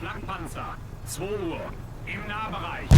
Flakpanzer, 2 Uhr, im Nahbereich.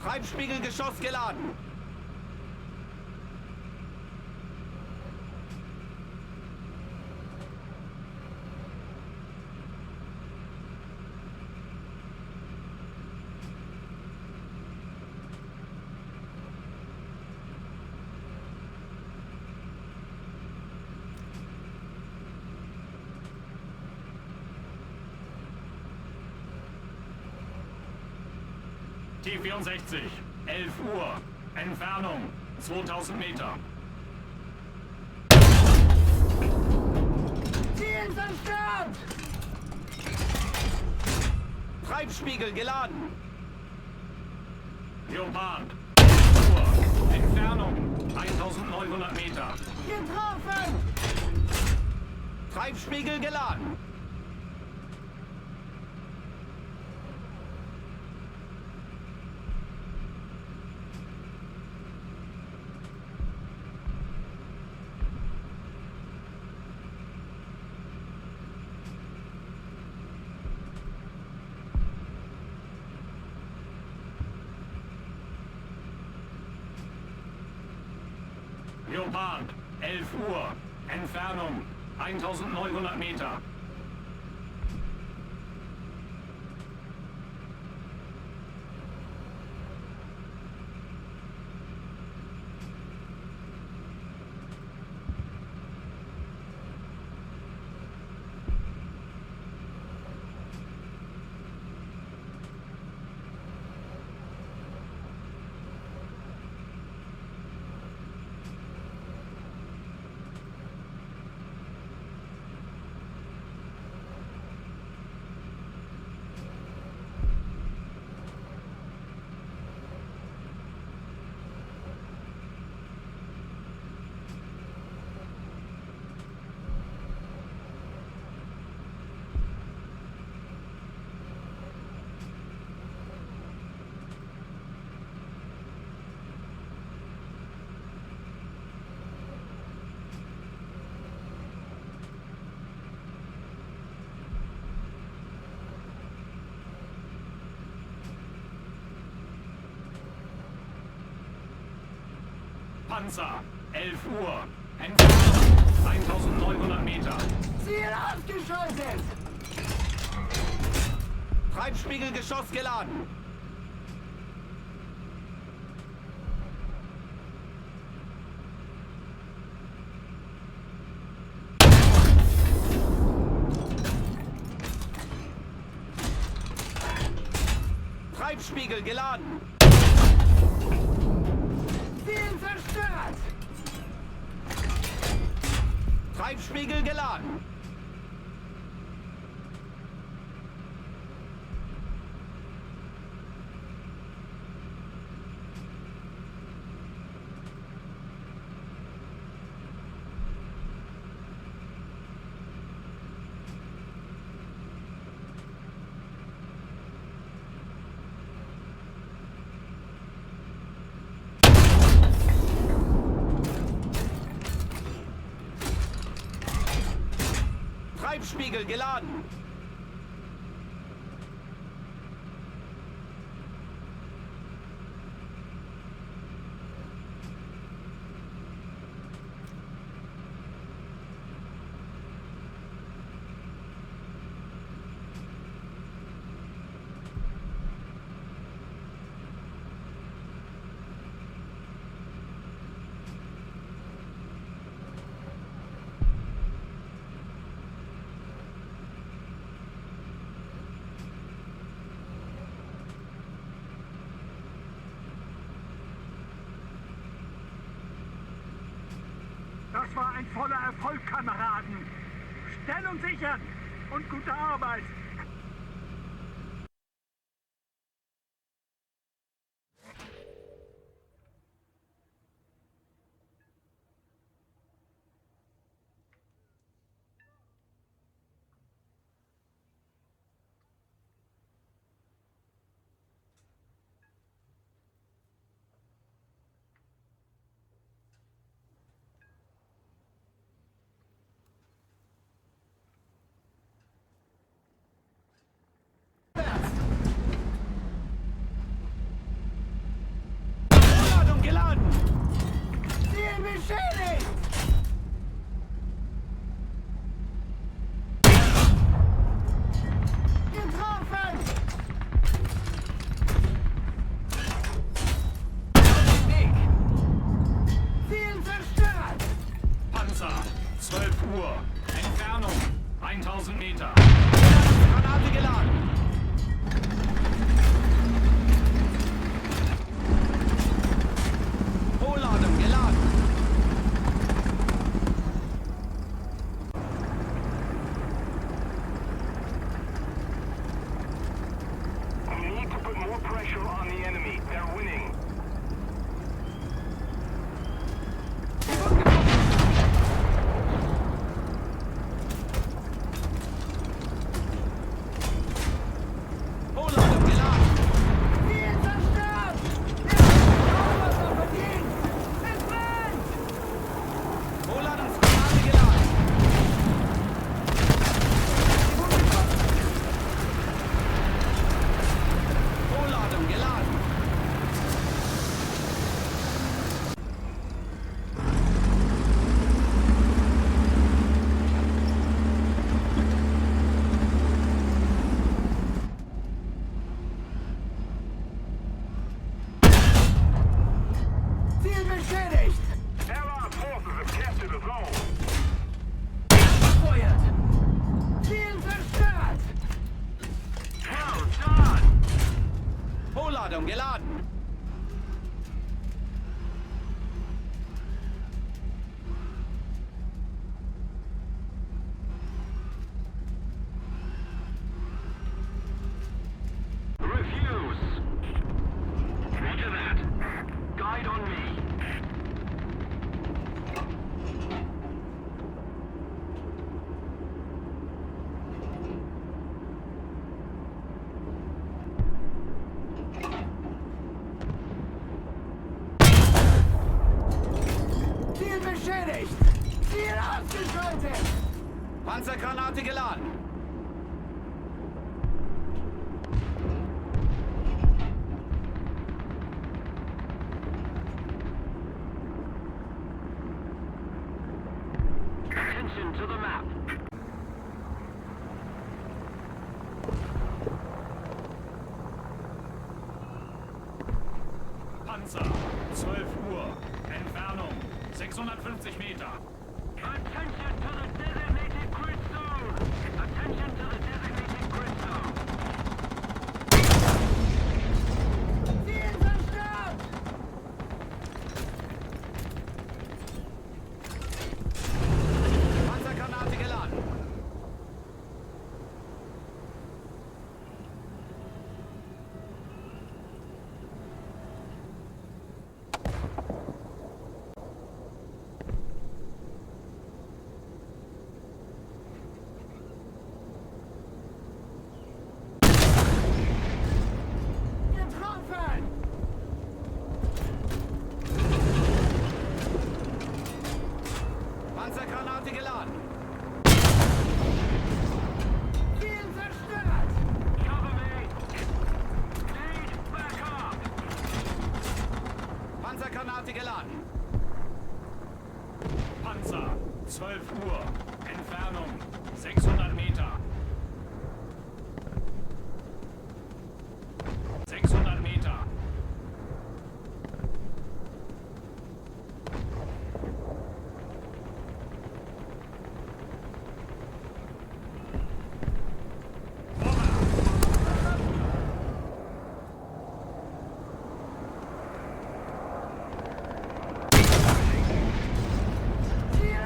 Treibspiegelgeschoss geladen. T-64, 11 Uhr, Entfernung 2000 Meter. Ziel zerstört! Treibspiegel geladen. Leopard, 11 Uhr, Entfernung 1900 Meter. Getroffen! Treibspiegel geladen. Leopard, 11 Uhr, Entfernung 1900 Meter. Panzer, 11 Uhr, Entfernung 1900 Meter. Ziel ausgeschaltet! Treibspiegelgeschoss geladen. Treibspiegel geladen. Ziel zerstört! Treibspiegel geladen. Treibspiegel geladen. war ein voller Erfolg, Kameraden. Stellung sichern und gute Arbeit. Vorladung geladen! Ziel beschädigt! Getroffen! Auf den Weg! Ziel zerstört! Panzer, 12 Uhr. Entfernung, 1000 Meter. Granate geladen! Vorladung geladen! We need to put more pressure on the enemy. They're winning. Vorladung geladen! Ziel zerstört! Der verdient! Es brennt! Vorladungsgranate geladen! Vorladung geladen! Ziel beschädigt! Allied forces have captured the zone. Feuert! Ziel zerstört! Well done! Vorladung geladen! Refuse! Roger that. Guide on me. Ziel beschädigt! Ziel ausgeschaltet! Panzergranate geladen! Attention to the map. Panzer, 12 Uhr. Entfernung, 650 Meter. Attention to the designated grid zone. Attention to the designated grid zone. Ziel zerstört! Panzergranate geladen! Getroffen! Panzergranate geladen! Ziel zerstört! Cover me. Need backup. Panzergranate geladen! Panzer, 12 Uhr. Entfernung, 600 Meter. 600 Meter. Ziel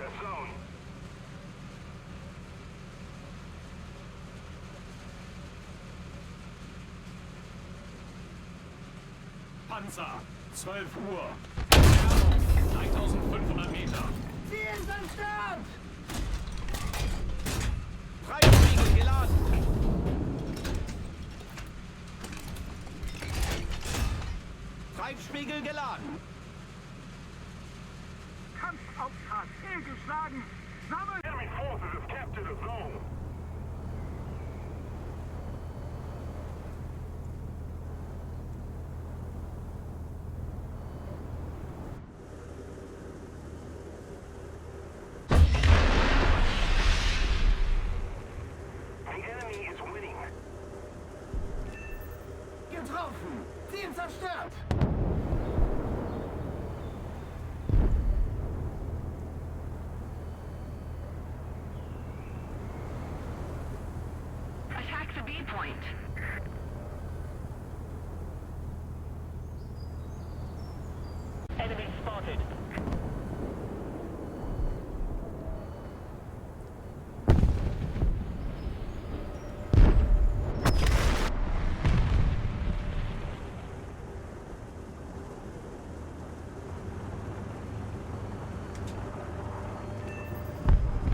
that zone. Panzer, 12 Uhr. Entfernung, 3500 Meter. Ziel zerstört! Freispiegel geladen! Treibspiegel geladen! Kampfauftrag fehlgeschlagen. Sammeln! Enemy forces have captured a zone. The enemy is winning. Getroffen! Ziel zerstört! Attack the B point. Enemy spotted.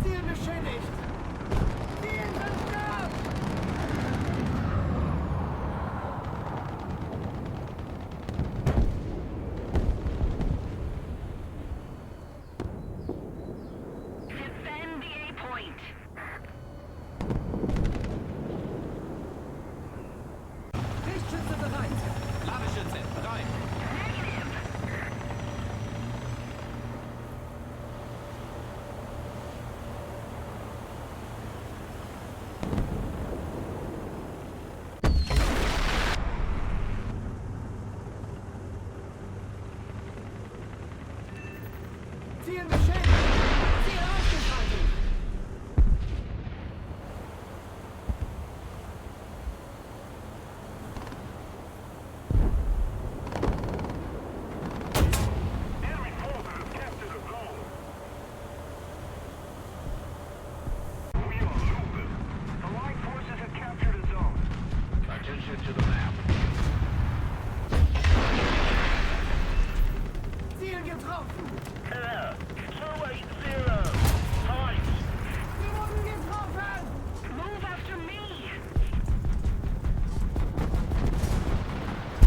Ziel beschädigt! Ziel zerstört! Defend the A point. Lichtschütze bereit! Ladeschütze bereit! Negative. Ziel beschädigt! Ziel ausgeschaltet! Enemy forces have captured a zone. We are losing. Allied forces have captured a zone. Attention to the map. Ziel getroffen! Air 280. Heights. Wir wurden getroffen! Move after me.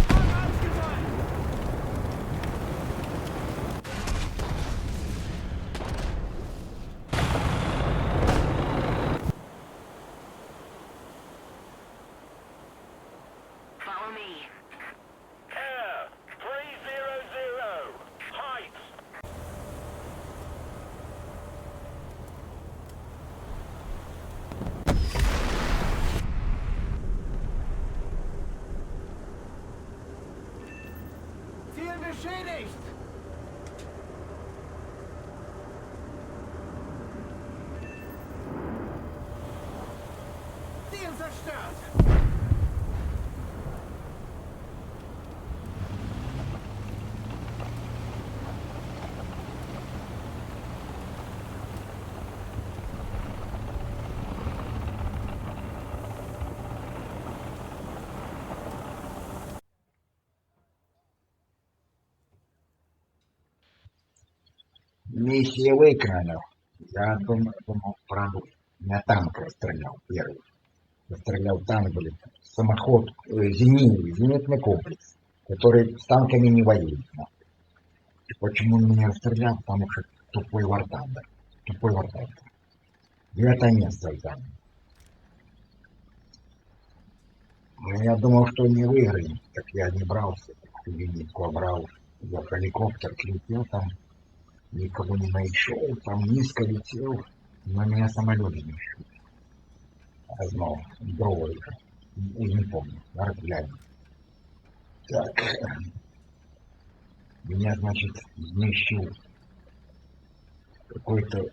Fahrt ausgerollt! Follow me. Air 300. Heights. Ziel beschädigt! Ziel zerstört! Миссия выиграна. Я думал, правда, меня танк расстрелял первый. Расстрелял танк, блин, самоход, зенитный комплекс, который с танками не воюет. Почему он меня расстрелял? Потому что тупой вартандер. Тупой вартандер. 9 место занял. Я думал, что не выиграем, так я не брался. Зенитку брал. Я в helikopter летел там. Никого не нашел, там низко летел, но меня самолет не нашел. Знал, другой, не помню, глянем. Так, меня, значит, знищил какой-то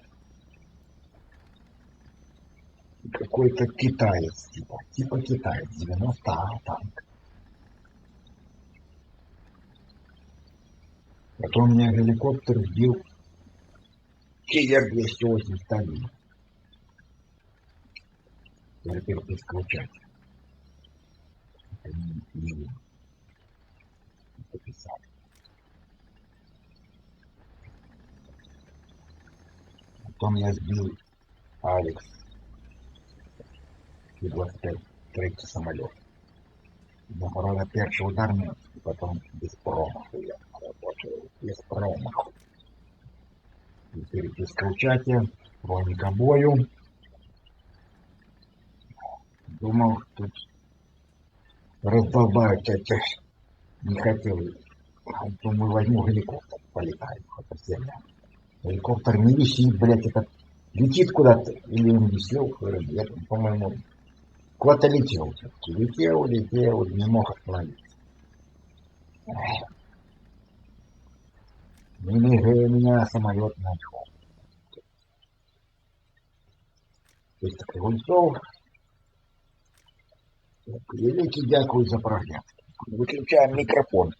китаец, типа китаец, 90 танк. Потом меня геликоптер сбил Киллер 281. Теперь переключать. Это не видно. Записал. Потом я сбил Алекс. И-25 самолет. Направо перший ударный, и потом без промаху я работаю. Без промаху. Теперь переключайте. Броника бою. Думал, тут раздолбают эти. Не хотел. Думаю, возьму геликоптер. Полетаю. Это всем. Геликоптер не висит, блядь, этот летит куда-то. Или он висел, нет, по-моему, куда-то летел все-таки. Летел, не мог остановиться. Меня самолет начал. То есть такой Гульцов. Великий дякую за прогляд. Выключаем микрофон.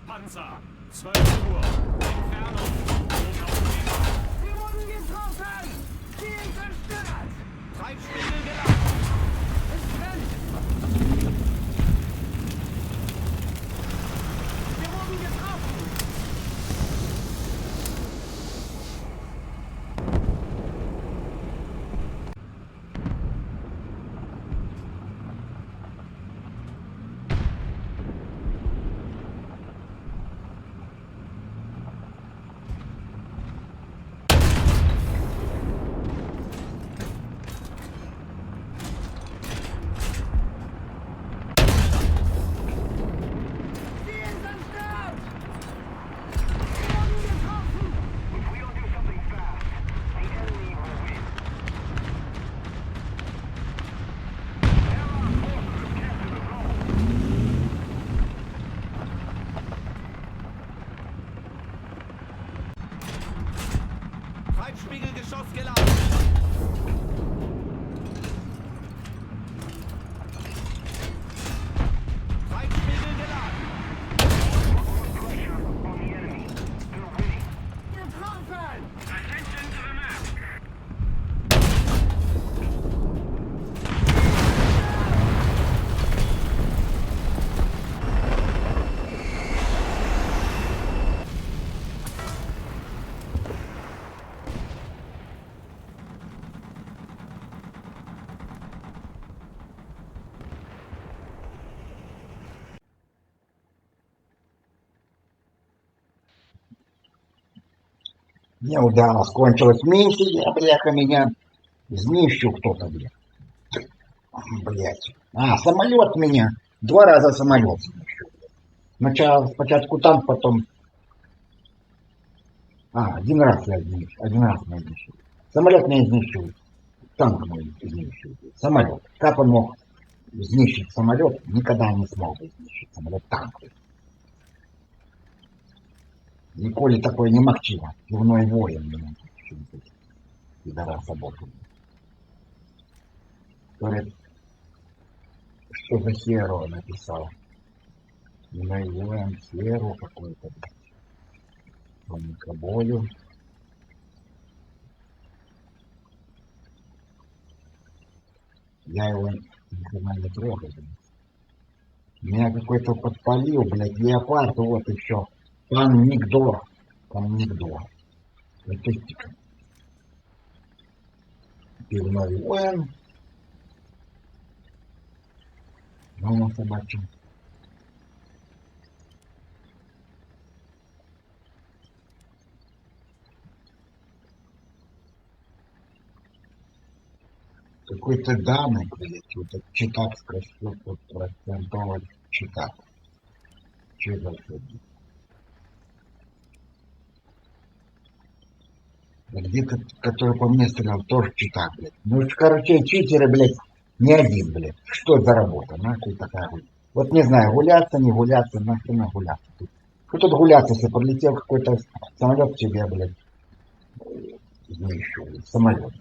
Panzer, 12 Uhr. Entfernung, 2000 Meter. Wir wurden getroffen! Ziel zerstört! Treibspiegel geladen! Es brennt! Wir wurden getroffen! Ziel zerstört! Wir wurden getroffen! If we don't do something fast, the enemy will win. Airline forces have captured the zone. Treibspiegelgeschoss geladen! Treibspiegel geladen! Pressure on the enemy. They're winning. Getroffen! Attention to the map. Не удалось, кончилась миссия, бляха, меня знищил кто-то, блядь. Блядь. Самолет меня. 2 раза самолет знищил. Сначала спочатку танк, потом... 1 раз я знищил. 1 раз меня знищил. Самолет меня знищил. Танк мой знищил. Самолет. Как он мог знищить самолет? Никогда не смог знищить самолет танковый. Ніколи такое немагчыма. Пивной воин меня пидорас обоссанный. Говорит, что за херо написал? Пивной воин, херо какой-то. По микробою. Я его никогда не трогал. Меня какой-то подпалил, блядь, леопард, вот и все. Пан Никдор. Статистика. Пивной воин. Ну, собачий. Какой-то данный, блядь, вот читак спросил, вот процентовый читак. Что это вообще? Где-то, который по мне стрелял, тоже читак, блядь. Ну, короче, читеры, блядь, Не один, блядь. Что это за работа? Нахуй такая хуйня. Вот не знаю, гуляться, не гуляться, нахрена гуляться. Что тут гуляться, если пролетел какой-то самолет к тебе, блядь, еще, самолет.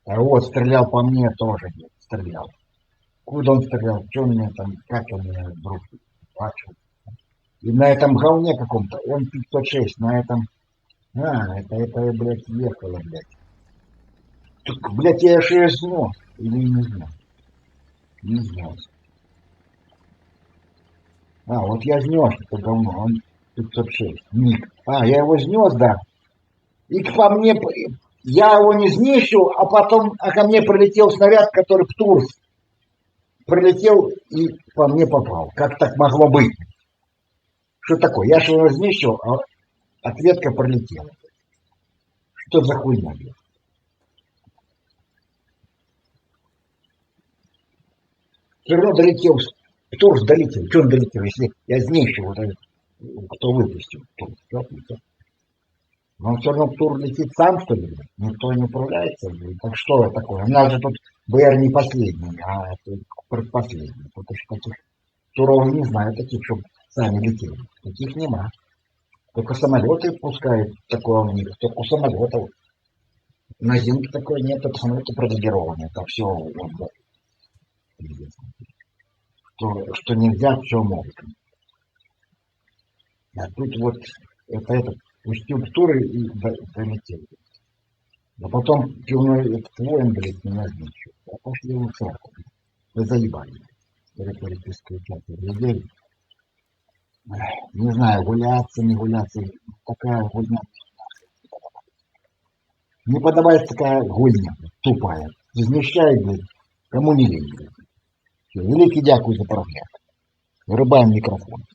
А вот, стрелял по мне тоже, блядь, стрелял. Куда он стрелял? Что он меня там, как он меня вдруг бачил? И на этом говне каком-то, М506, на этом... это, блядь, ехало, блядь. Так, блядь, я же ее снес. Или не знаю. Не снес. Вот я снес это говно, он 506. Ник. Я его снес, да. И по мне, я его не знищил, а потом ко мне прилетел снаряд, который ПТУРС прилетел и по мне попал. Как так могло быть? Что такое? Я же его знищил, а ответка пролетела. Что за хуйня, блядь? Все равно долетел, ПТУРС долетел. Что он долетел, если я знищил, вот этот, кто выпустил ПТУРС? Но он все равно ПТУР летит сам, что ли? Никто не управляется. Так что это такое? У нас же тут БР не последний, а предпоследний. Потому что таких ПТУРов не знаю, таких, чтобы сами летели. Таких нема. Только самолеты пускают такое у них. Только у самолетов. На Зинке такое нет, только самолеты продегированы. Там все что нельзя, все могут. А тут вот это пустил ПТУРы и долетел. А потом пивной этот воин, блядь, меня знищил. А пошли его в сраку. Вы заебали. Переписываю людей. Не знаю, гуляться, не гуляться. Такая гульня. Не подобает такая гульня тупая. Знищает, блядь, кому не лень, блядь. Великий дякую за прогляд. Вырубаем микрофон.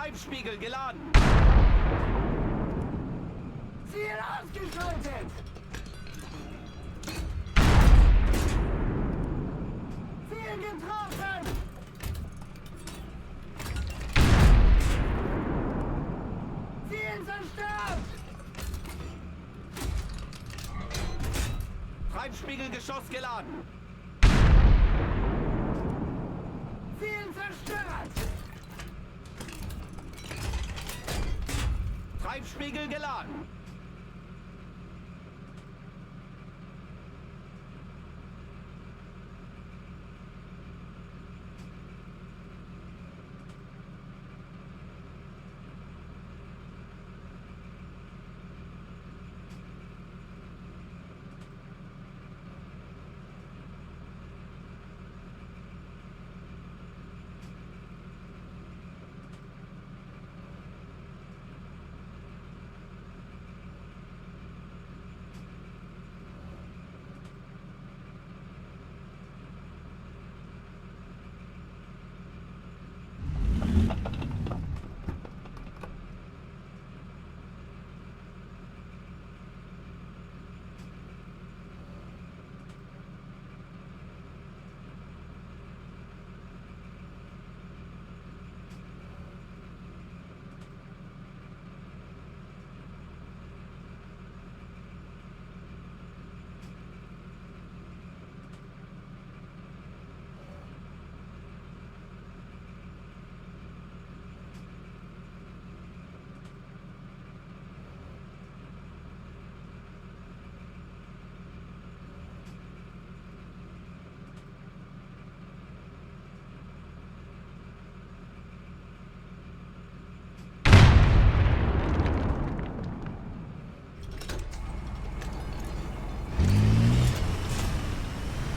Treibspiegel geladen. Ziel ausgeschaltet! Ziel getroffen! Ziel zerstört! Treibspiegelgeschoss geladen. Ziel zerstört! Treibspiegel geladen.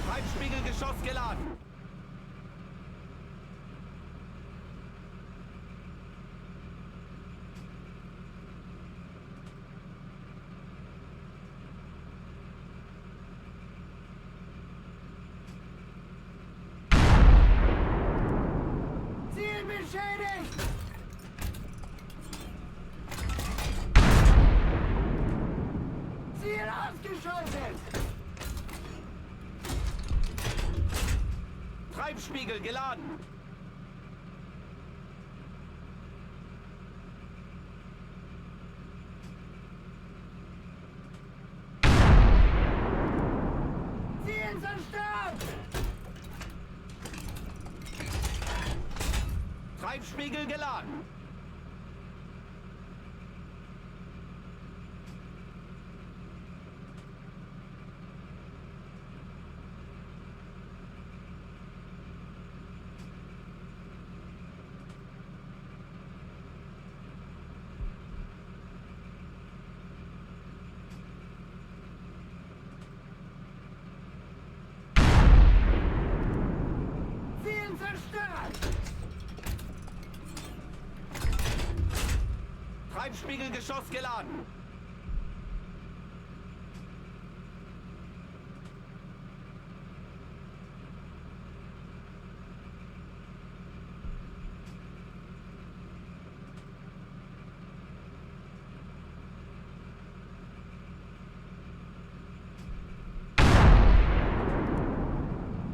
Treibspiegelgeschoss geladen. Ziel beschädigt! Ziel ausgeschaltet! Treibspiegel geladen. Ziel zerstört! Treibspiegel geladen. Ziel zerstört! Treibspiegelgeschoss geladen.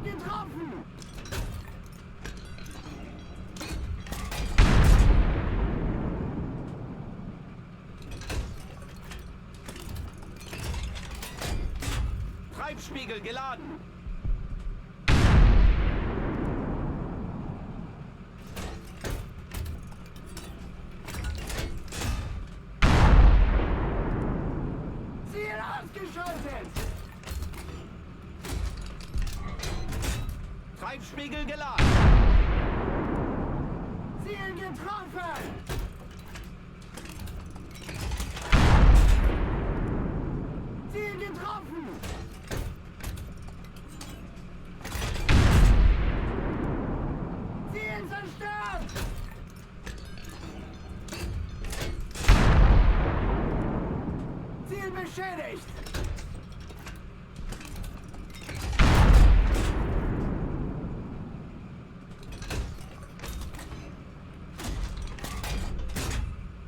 Getroffen! Treibspiegel geladen. Ziel ausgeschaltet! Treibspiegel geladen. Ziel getroffen! Ziel getroffen! Ziel zerstört! Ziel beschädigt!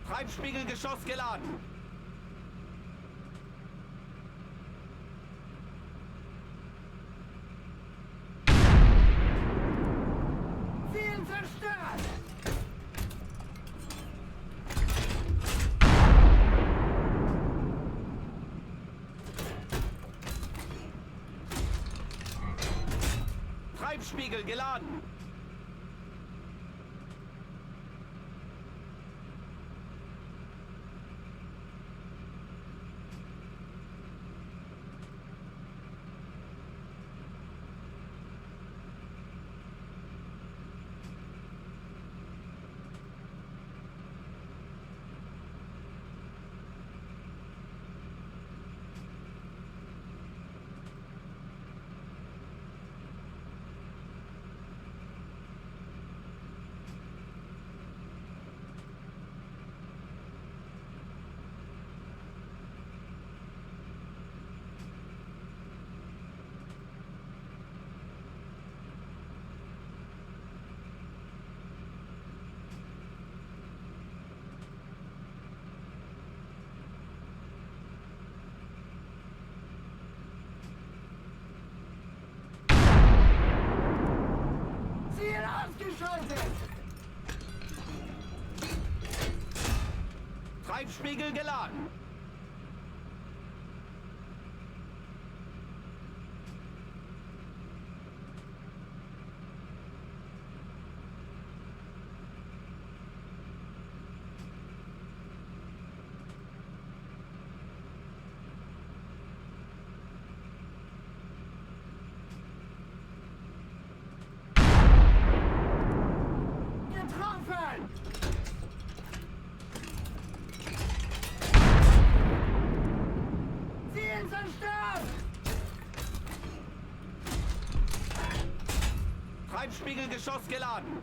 Treibspiegelgeschoss geladen. Ziel zerstört! Treibspiegel geladen. geschaltet! Treibspiegel geladen. Getroffen! Ziel zerstört! Treibspiegelgeschoss geladen.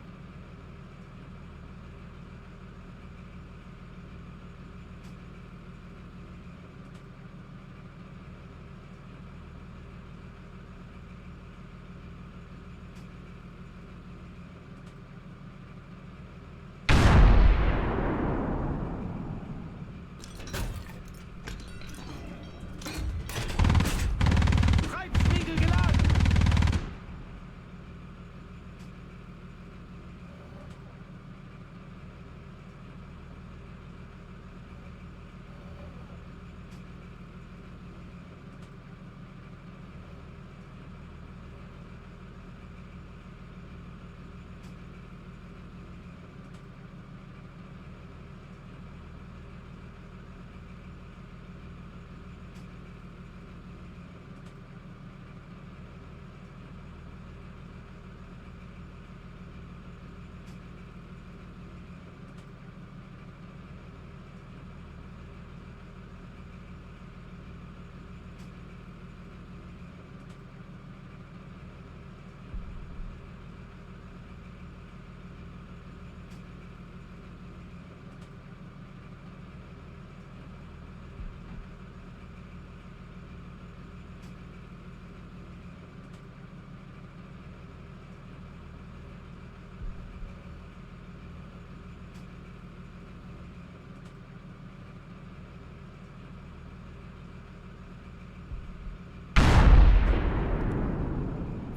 Treibspiegel geladen.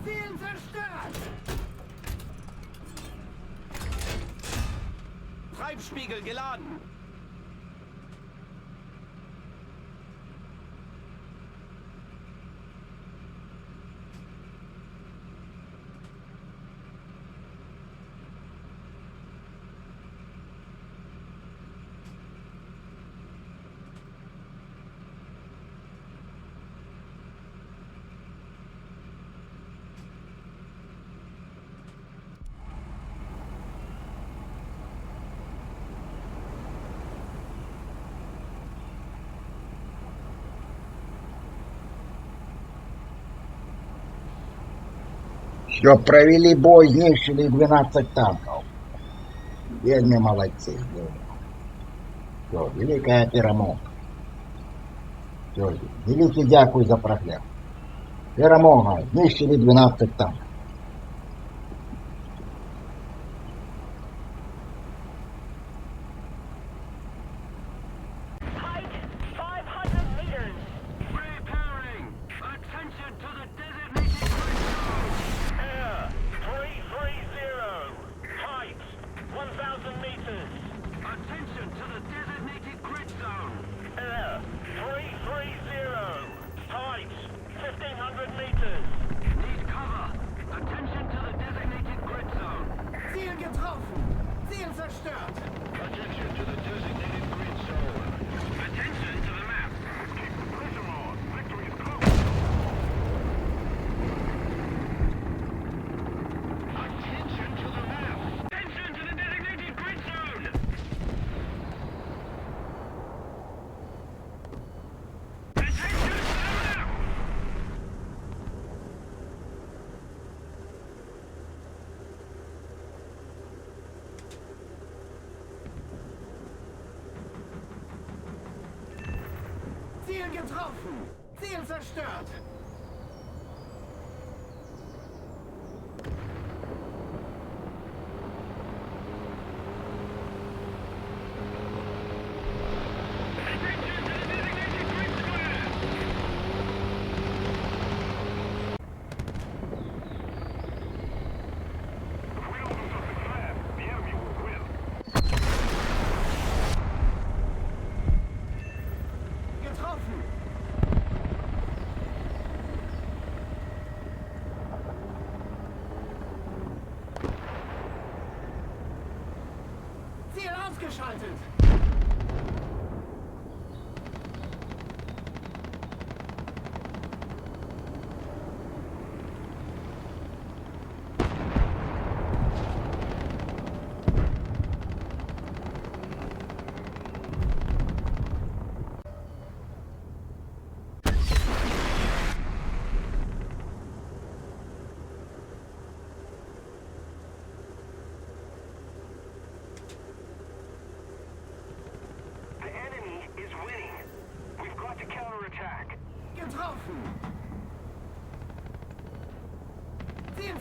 Ziel zerstört! Treibspiegel geladen. Все, провели бой, знищили 12 танків. Вельми молодці. Все, велика перемога. Все, велике дякую за прогляд. Перемога, знищили 12 танків. Height 500 meters. Repairing! Attention to the designated grid zone! Air 330. Height 1,000 meters. Attention to the designated grid zone! Air 330. Height 1,500 meters. Need cover! Attention to the designated grid zone! Ziel getroffen! Ziel zerstört! Attention to the designated grid zone. Attention to the map. Keep the pressure on. Victory is close. Attention to the map. Attention to the designated grid zone. Attention to the map. Ziel getroffen! Ziel zerstört! Attention to the designated grid square. If we don't do something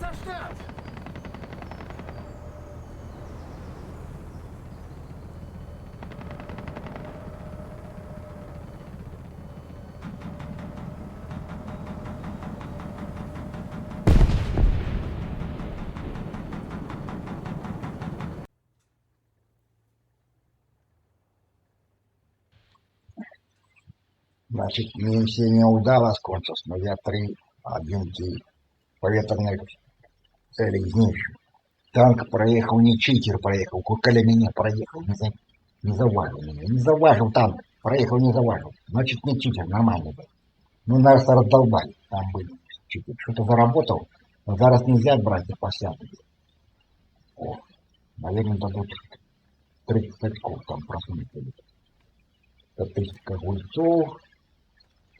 zerstört! Значит, миссия не удалась кончилась, но я 3 объемки поветренных целей знищу. Танк проехал, не читер проехал, около меня проехал, не заважил меня, не заважил танк, проехал, не заважил. Значит, не читер, нормально был. Ну, нас раздолбали, там были читер. Что-то заработал, но зараз нельзя брать и посядать. О, наверное, дадут 30 очков там просунуться. Статистика гульцов.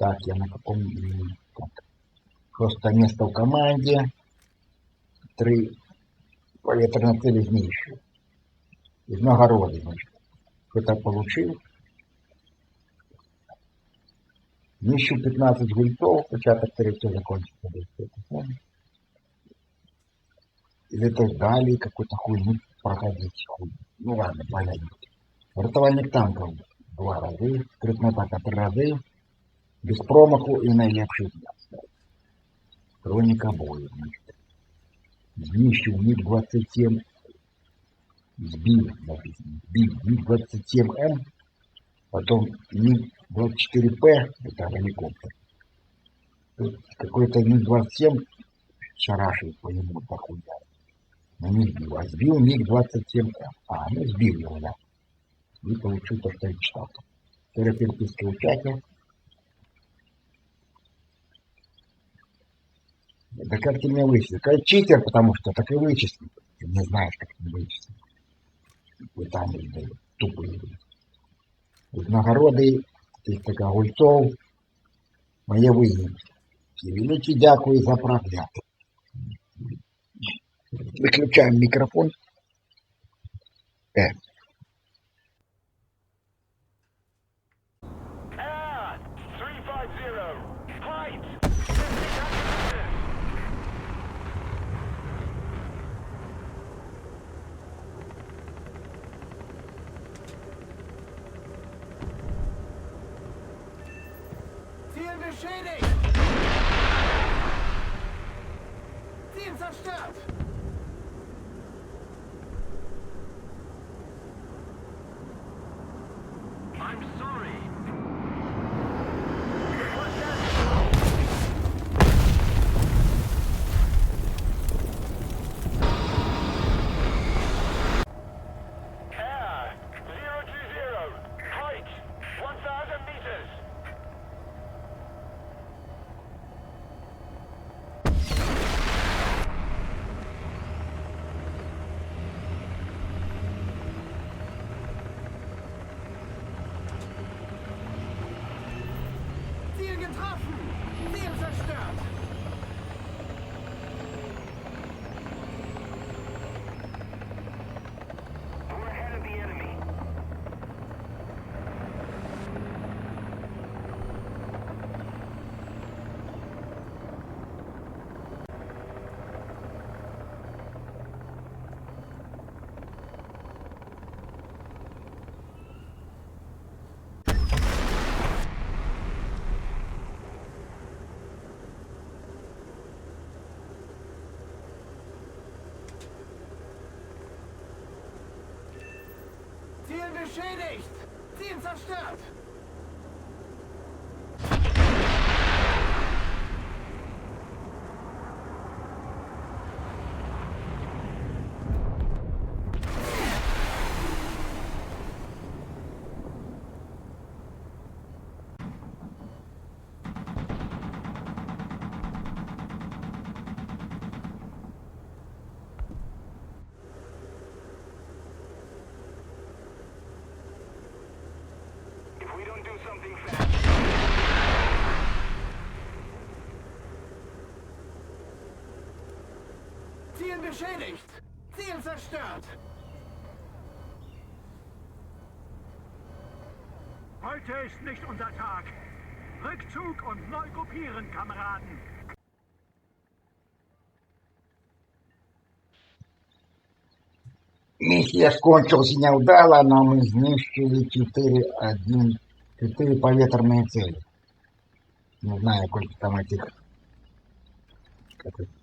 Так, я на каком... Так. 6 место в команде. 3 поветренных цели знищу. Из нагороды, значит. Кто-то получил. Нищу 15 гульцов. Початок 3 все закончится. Или это дали какой-то хуйню проходить. Хуй. Ну ладно, понятно. Рятувальник танков 2 раза. Скрытная атака 3 раза. Без промаху и найлепший взгляд. Хроника боя, значит. Знищил МиГ-27. Сбил, написано. Сбил МиГ-27М. Потом МиГ-24П. Это геликоптер. Тут какой-то МиГ-27 шарашит по нему дохуя. Но не сбил. А сбил МиГ-27М. Ну сбил его, да. И получил то, что я читал. Вторая переписка в чате. Да как ты меня вычислил? Как читер, потому что так и вычислил. Ты не знаешь, как ты вычислил. Вы там тупые. Из нагороды, из таких гульцов, мои выники. И великий дякую за прогляд. Выключаем микрофон. Air 350. Height 1500 meters. Ziel beschädigt! Ziel zerstört! I'm sorry. Air 020. Height 1000 meters. Ziel getroffen! Ziel zerstört! We're ahead of the enemy. Ziel beschädigt! Ziel zerstört! If we don't do something fast. Ziel beschädigt! Ziel zerstört! Heute ist nicht unser Tag. Rückzug und neu gruppieren, Kameraden. Миссия скончилась неудало, но мы знищили 4 поветрные цели. Не знаю, сколько там этих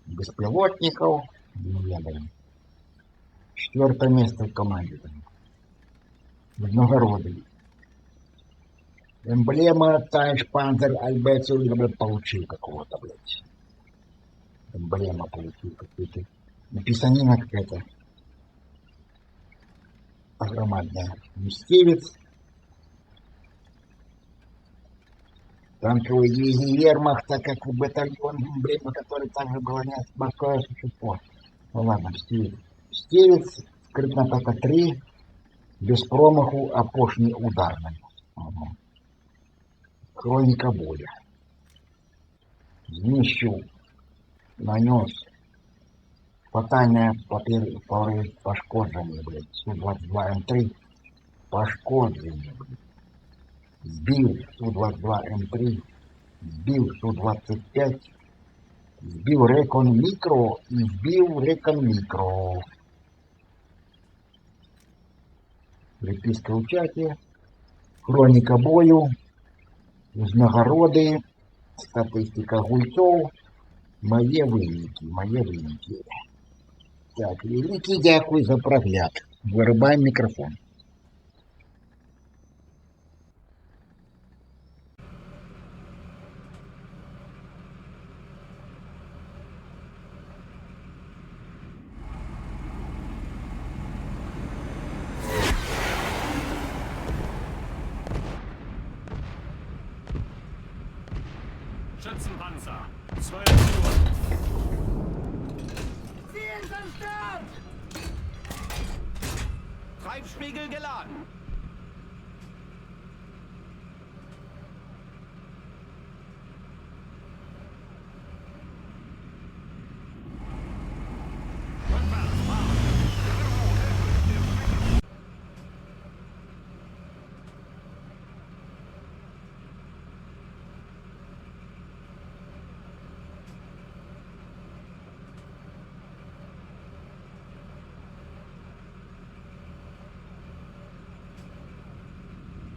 беспилотников. Не ведаю. 4-е место в команде. Многородный. Эмблема Тайш Панзер Альбецу, блядь, получил какого-то, блядь. Эмблема получил какую-то. Писанина какая-то. Огромная. Мстивец. Танковые дивизии вермахта, как батальон, эмблема, который также было не морское существо. Ну ладно, Мстивец. Мстивец, скрытно атака 3, без промаху, опошний ударный. Ага. Хроника боя. Знищил, нанес фатальное пошкоджение, блядь. Су-22М3 пошкоджение, блядь. Сбил Су-22М3, сбил Су-25, сбил Рекон Микро и сбил Рекон Микро. Приписка в чате. Хроника бою. Нагороды. Статистика гульцов. Мои выники. Так, великий дякую за прогляд. Вырубаем микрофон. Schützenpanzer, 12 Uhr. Ziel zerstört! Treibspiegel geladen.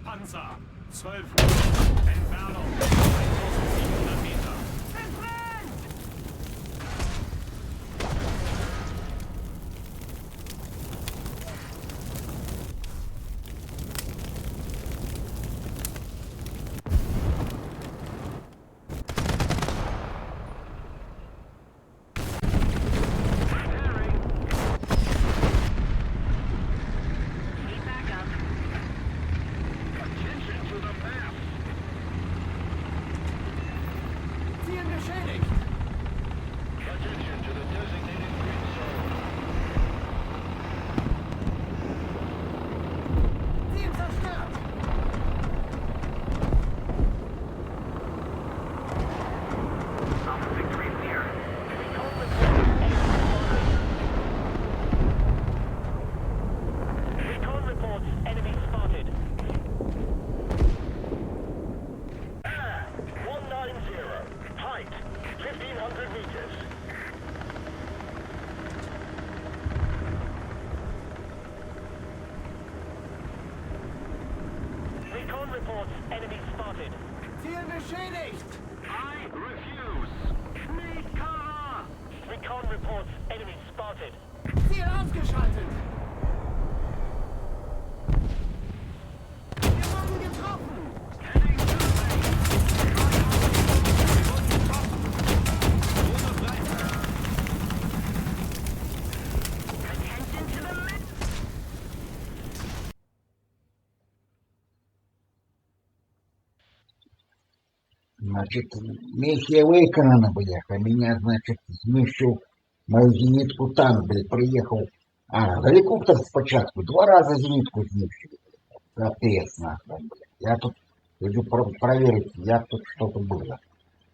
Panzer, 12 Uhr. Entfernung 1700 Meter. Ziel beschädigt! Ziel zerstört! Recon reports enemy spotted. 190. Height 1,500 meters. Recon reports enemy spotted. Ziel beschädigt! I refuse. Need cover. Recon reports enemy spotted. Ziel ausgeschaltet! Wir wurden getroffen! Heading to the base. Attention to the mid. Значит, миссия выполнена, бляха. Меня, значит, знищив мою зенитку танк, блядь, приехал. Геликоптер спочатку 2 раза зенитку знищили. Капец, нахуй, блядь. Я тут иду проверить, як тут что-то было.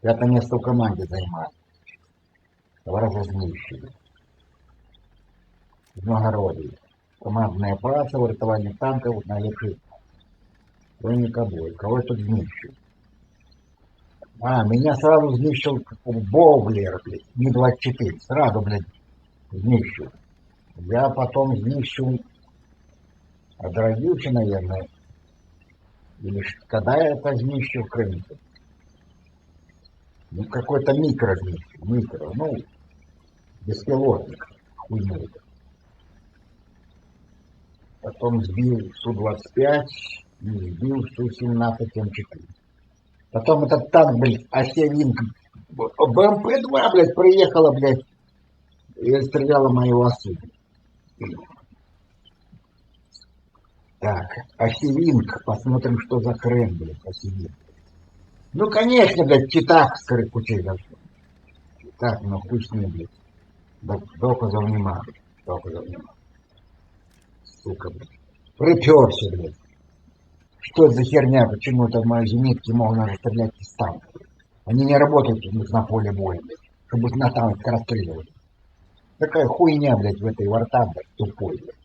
5-е место в команде занимаю. 2 раза знищили. Многородие. Командная праца, врятування танков, найліпший. Хроника бой. Кого я тут знищил? Меня сразу знищил Боблер, блядь, Ми-24. Сразу, блядь, знищил. Я потом знищу Драгючи, наверное. Или когда я это знищу в Крыму? Ну, какой-то микро знищу. Микро. Ну, беспилотник. Хуйню. Потом сбил Су-25 и сбил Су-17 М4. Потом этот танк, блядь, Осевинг, БМП-2, блядь, приехала, блядь, и стреляла мою осу. Так, Осевинг, посмотрим, что за хрен, блядь, Осевинг. Ну, конечно, блядь, читак с кучей должно. Так, ну хуй с ним, блядь. Доказов нема, блядь. Доказов нема. Сука, блядь. Приперся, блядь. Что это за херня? Почему-то в моей зенитке можно стрелять из танка. Они не работают на поле боя, блядь. Чтобы на танк расстреливать. Такая хуйня, блядь, в этой варта, блядь, тупой, блядь.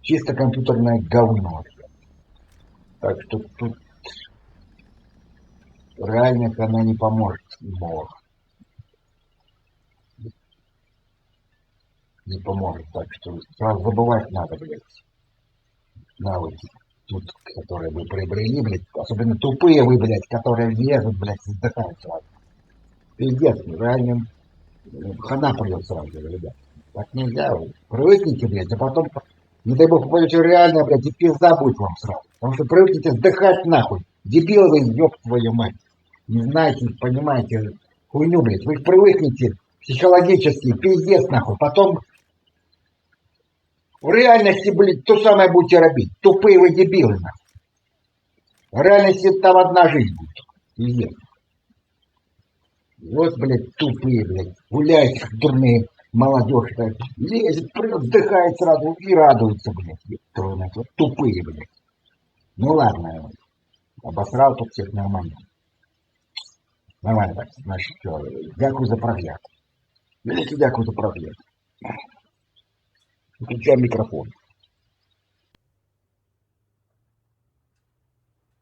Чисто компьютерное говно, блядь. Так что тут реально она не поможет. Не поможет. Так что сразу забывать надо, блядь. Навыки. Тут, которые вы приобрели, блядь. Особенно тупые вы, блядь, которые лезут, блядь, вздыхают сразу. Пиздец, реально хана придет сразу, ребят. Так нельзя. Привыкните, блядь, а потом, не дай бог, попадете реально, блядь, и пизда будет вам сразу. Потому что привыкните вздыхать нахуй. Дебилы вы, ёб твою мать. Не знаете, понимаете, хуйню, блядь. Вы привыкнете психологически, пиздец нахуй. Потом в реальности, блядь, то самое будете робить. Тупые вы дебилы, нахуй. В реальности там одна жизнь будет. Пиздец. Вот, блядь, тупые, блядь. Гуляют, как дурные молодежь. Так, лезет, прет, вздыхает сразу и радуется, блядь. Вот тупые, блядь. Ну ладно, обосрал тут всех нормально. Нормально так, значит, что, дякую за прогляд. Великий дякую за прогляд. Включаем микрофон.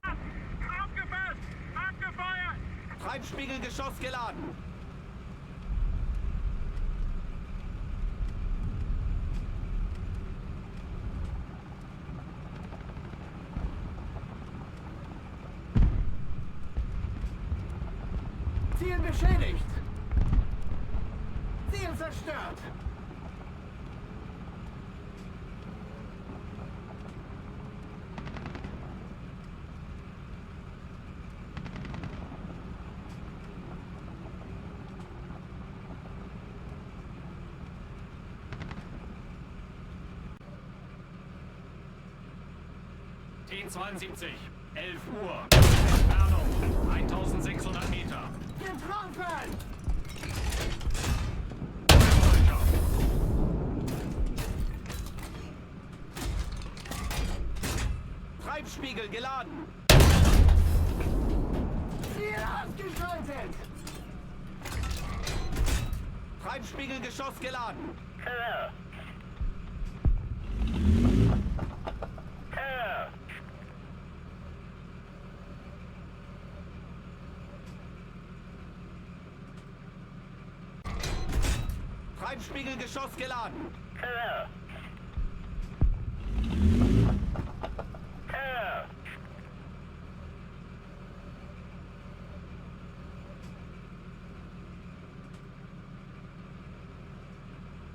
Aufgepasst! Abgefeuert! Treibspiegelgeschoss geladen. Ziel beschädigt. Ziel zerstört. T-72, 11 Uhr. Entfernung 1600 Meter. Getroffen! Treibspiegel geladen. Ziel ausgeschaltet. Treibspiegelgeschoss geladen. Air. Air. Treibspiegelgeschoss geladen. Air. Air.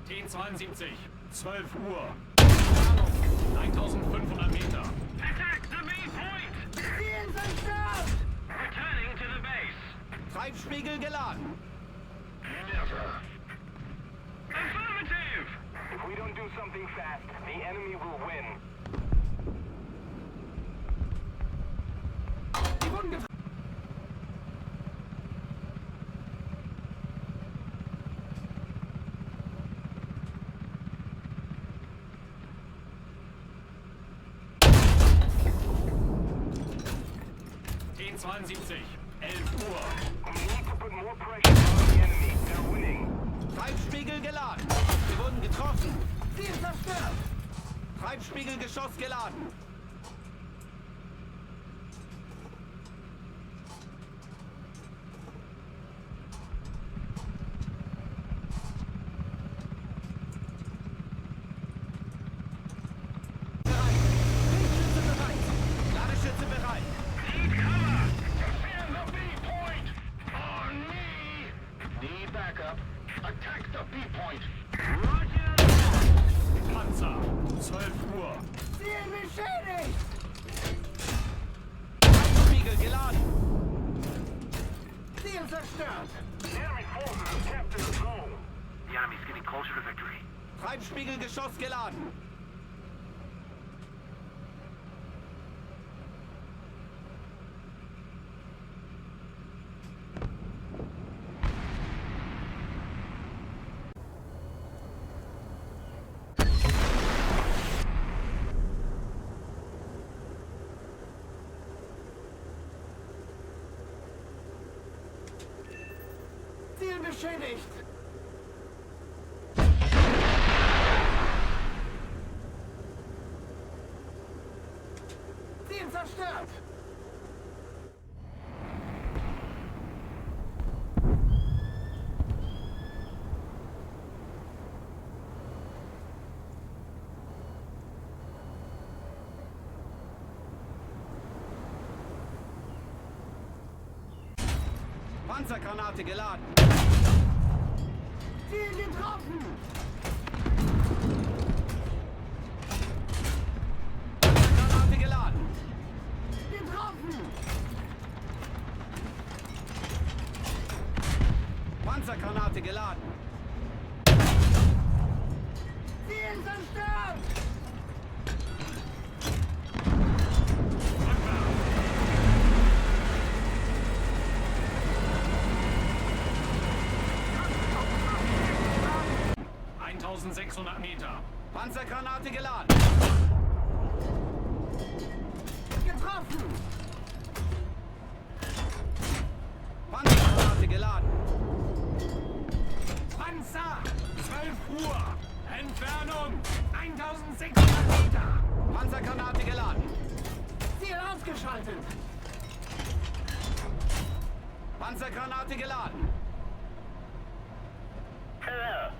T-72, 12 Uhr. Entfernung 1500 Meter. Attack the main point! Ziel zerstört! Returning to the base. Treibspiegel geladen. Affirmative! If we don't do something fast, the enemy will win. Die wurden getroffen. T-72, 11 Uhr. We need to put more pressure on the enemy. They're winning. Treibspiegel geladen. Sie wurden getroffen. Ziel zerstört. Treibspiegelgeschoss geladen. Need backup. Attack the B point. Roger! Panzer, 12 Uhr. Ziel beschädigt! Heizspiegel geladen! Ziel zerstört! Enemy forces have captured the zone. The enemy's getting closer to victory. Treibspiegelgeschoss geladen! Ziel beschädigt! Ziel zerstört! Panzergranate geladen! Ziel getroffen! Panzergranate geladen! Getroffen! Panzergranate geladen! Ziel zerstört! Rückwärts. 1600 Meter. Panzergranate geladen! Getroffen! Panzergranate geladen! Panzer, 12 Uhr. Entfernung, 1600 Meter. Panzergranate geladen! Ziel ausgeschaltet! Panzergranate geladen! Hello.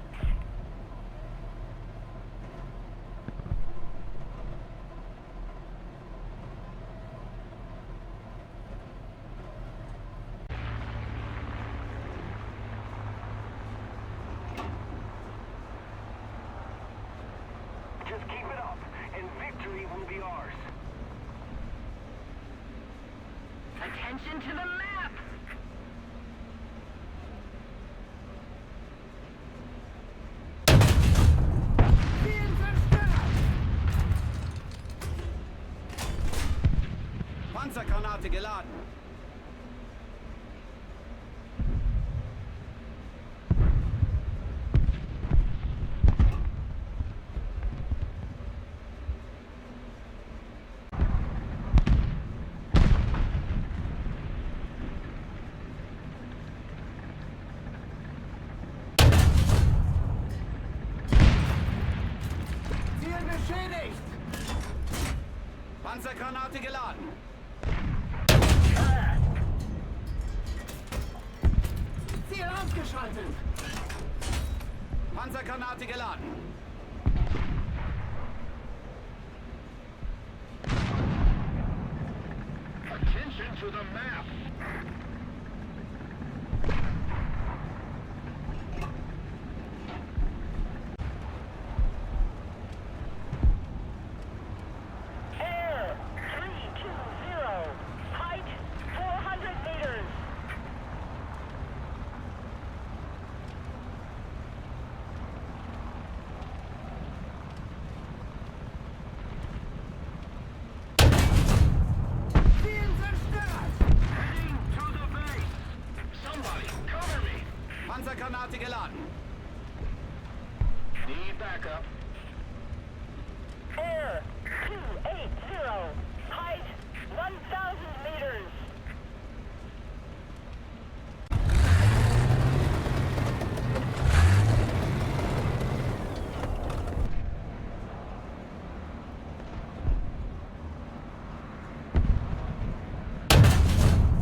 Just keep it up, and victory will be ours. Attention to the map! Ziel zerstört! Panzergranate geladen! Ziel beschädigt! Panzergranate geladen! Ziel ausgeschaltet! Panzergranate geladen! Attention to the map. Air 320. Height 400 meters. Ziel zerstört! Heading to the base! Somebody cover me. Panzergranate geladen! Need backup. Air 280. Height 1,000 meters.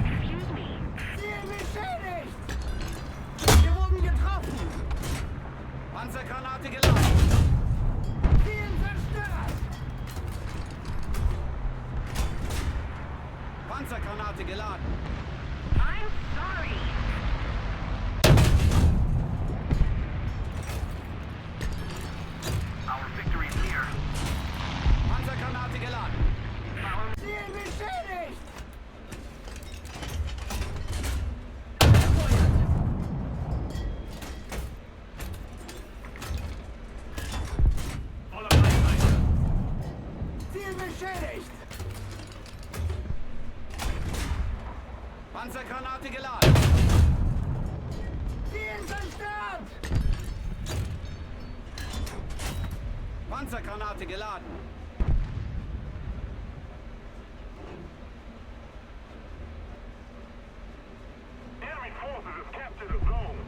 Excuse me. Ziel beschädigt! Wir wurden getroffen! Panzergranate geladen! Ziel zerstört! Panzergranate geladen! I'm sorry. Panzergranate geladen. Ziel zerstört! Panzergranate geladen. Enemy forces have captured a zone.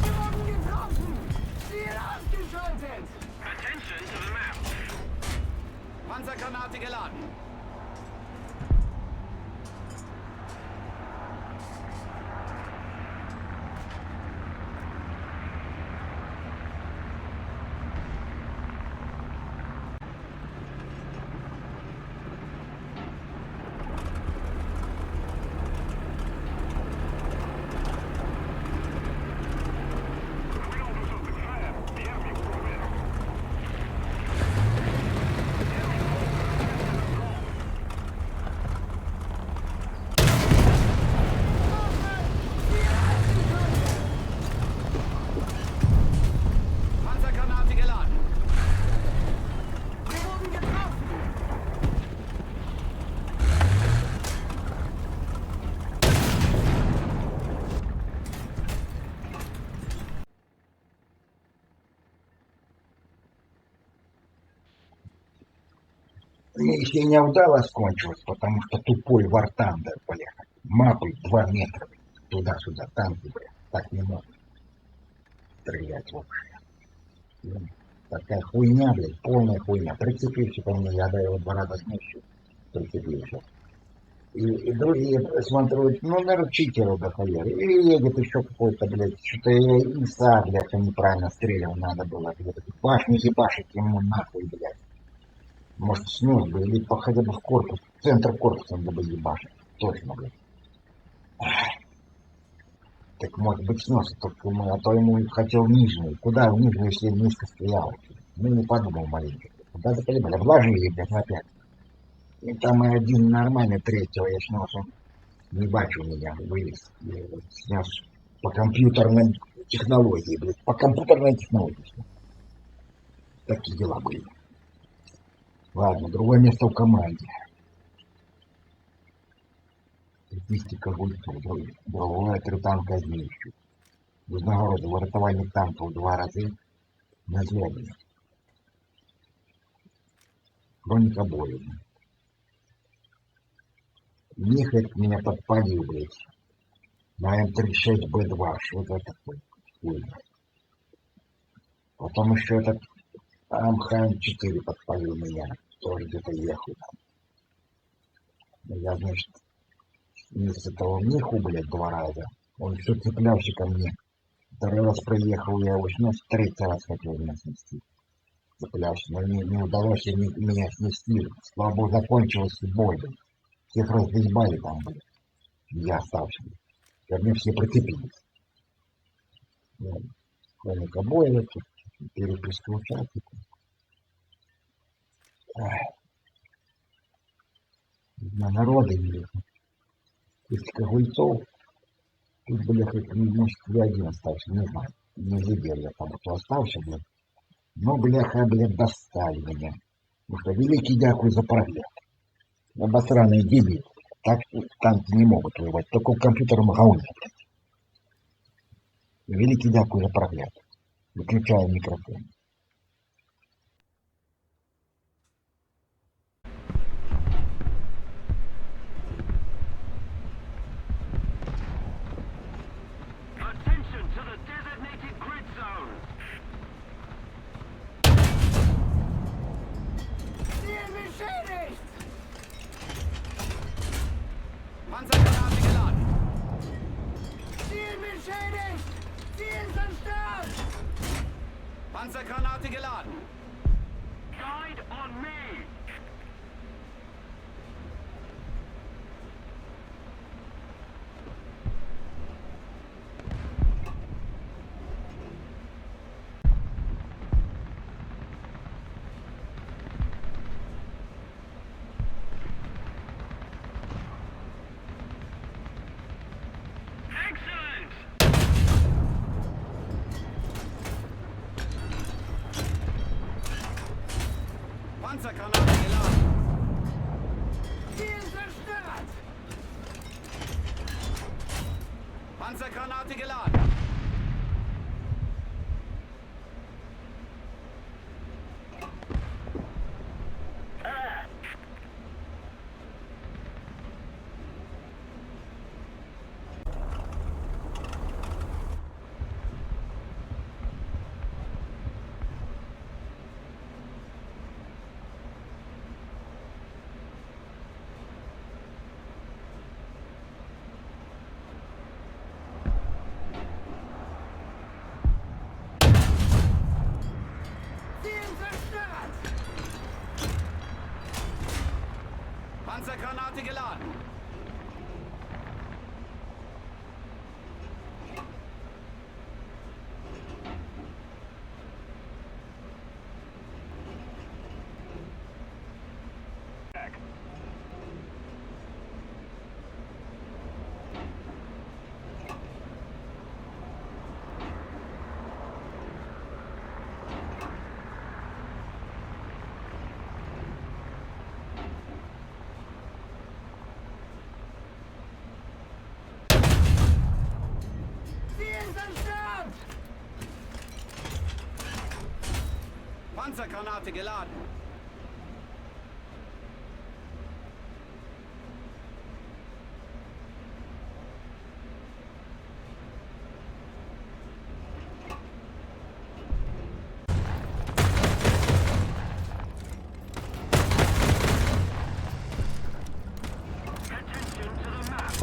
Wir wurden getroffen! Ziel ausgeschaltet! Attention to the map. Panzergranate geladen. If we don't do something fast, the enemy will win. Panzergranate geladen. Wir wurden getroffen! Миссия не удалась, кончилась, потому что тупой вартандер, бля. Мапы 2 метра, блядь. Туда-сюда, танки, бля. Так не могут стрелять вообще. Блин, такая хуйня, блядь, полная хуйня. Прицепился ко мне, я до его 2 раза смещу. Прицепился. И другие смотрю, ну, наверное, читеру до холеры. И едет еще какой-то, блядь, что-то ИСа, блядь, он неправильно стрелял, надо было, блядь, башню ебашить ему нахуй, блядь. Может, снес бы, или хотя бы в корпус, в центр корпуса надо бы ебашить. Точно, блядь. Так может быть снес, только а то ему хотел нижний. Куда в нижнюю, если низко стоял? Ну, не подумал маленько. Куда заколебали? Вложили, блядь, опять. И там и один нормальный, третьего я снес, он не бачил меня, вылез. Я его снес по компьютерной технологии, блядь, по компьютерной технологии. Такие дела были. Ладно, другое место в команде. Статистика гульцов. Головое 3 танка знищу. Вознагорода вирятувальник танків 2 рази на зведення. Хроника бою. Михать меня подпалил, блядь. На М36Б2. Что это такое? Хуйня. Потом еще этот АМХ-4 подпалил меня. Тоже где-то ехал там. Я, значит, вместо того Миху, блядь, 2 раза. Он все цеплялся ко мне. 2 раз проехал, я его снес, 3-й раз хотел меня снести. Цеплялся, но не удалось меня снести. Слава богу, закончилась бой, блядь. Всех разъебали там, блядь. Я остался. Ко мне все прицепились. Хроника боя, переписка участников. На народы, блядь. Из гульцов. Тут, блядь, может, я один остался, не знаю. Не видел я там, кто остался, блядь. Но, бляха, блядь, достали меня. Потому что великий дякую за проверку. Обосранные дебилы. Так танки не могут воевать, только в компьютерном говне, блядь. Великий дякую за проверку. Выключаю микрофон. Attention to the designated grid zone. Ziel beschädigt! Panzergranate geladen. Ziel beschädigt! Ziel zerstört! Panzergranate geladen. Guide on me. Panzergranate geladen. Panzergranate geladen. Panzergranate geladen. Attention to the map.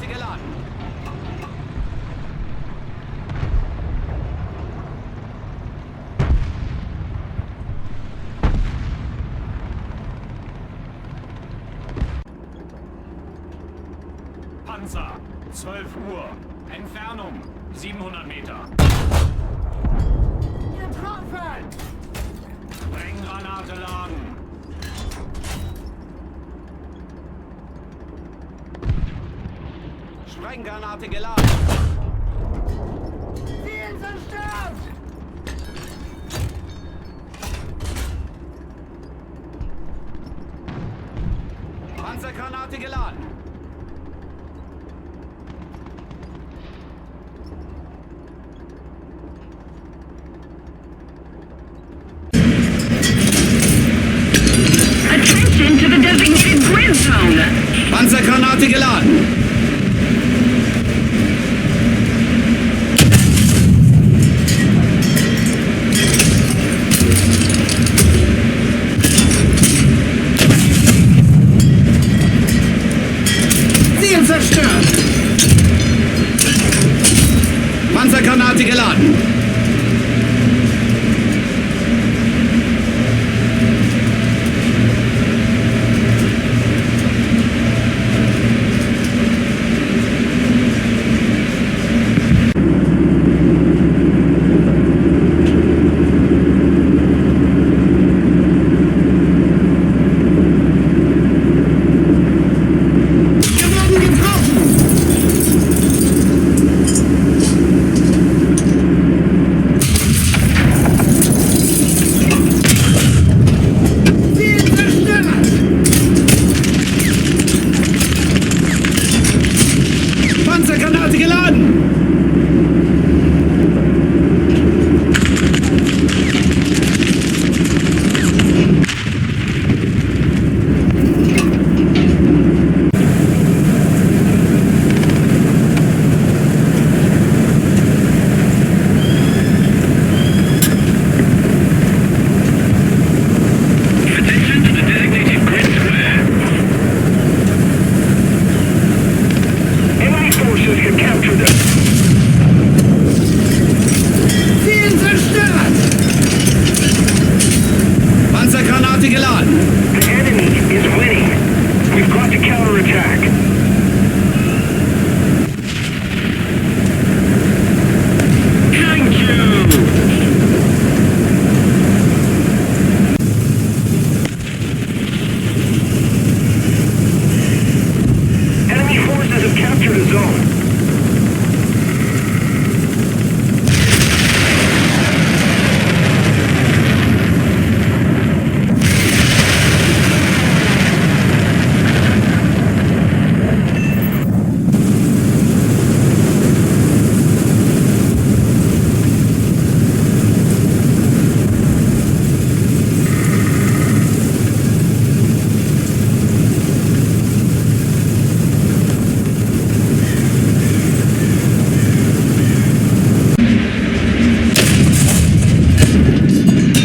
Panzergranate geladen. Panzer, 12 Uhr. Entfernung, 700 Meter. Getroffen! Sprenggranate laden. Sprenggranate geladen. Ziel zerstört! Panzergranate geladen. Attention to the designated grid zone. Panzergranate geladen. Ziel zerstört! Panzergranate geladen. Wir werden getroffen! Ziel zerstört! Panzergranate geladen. Attention to the designated grid square. Enemy forces have captured them. Ziel zerstört! Panzergranate geladen. The enemy is winning. We've got to counterattack. Thank you. Enemy forces have captured a zone.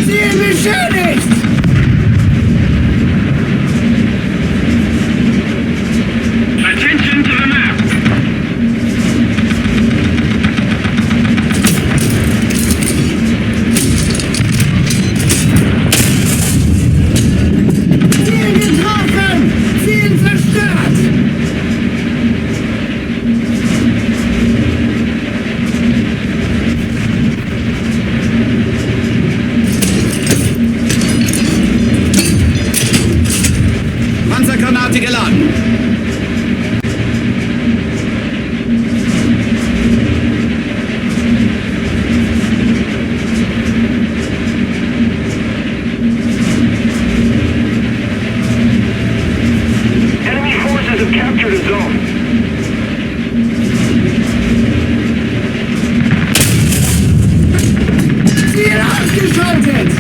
Ziel beschädigt! Attention to the map. Ziel getroffen! Ziel zerstört! Panzergranate geladen. Enemy forces have captured a zone. Ziel ausgeschaltet!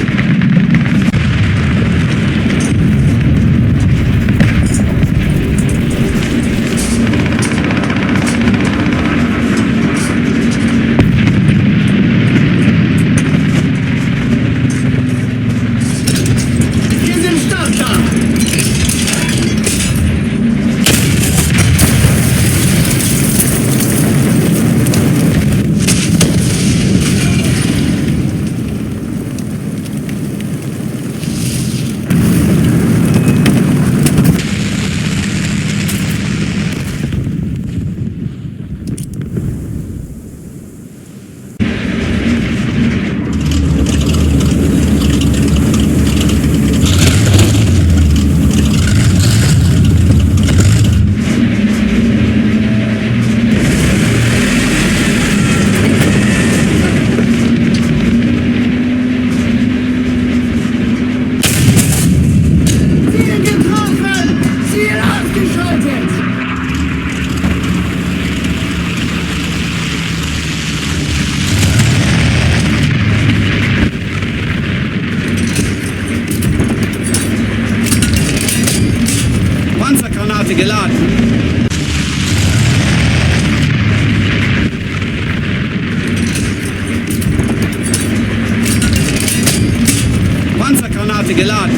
Wir sind startklar! geladen. Panzergranate geladen.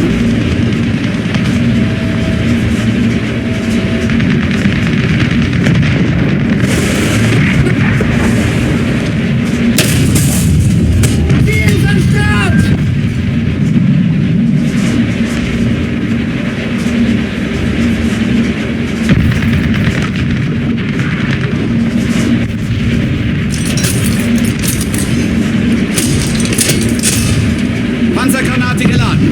Panzergranate geladen.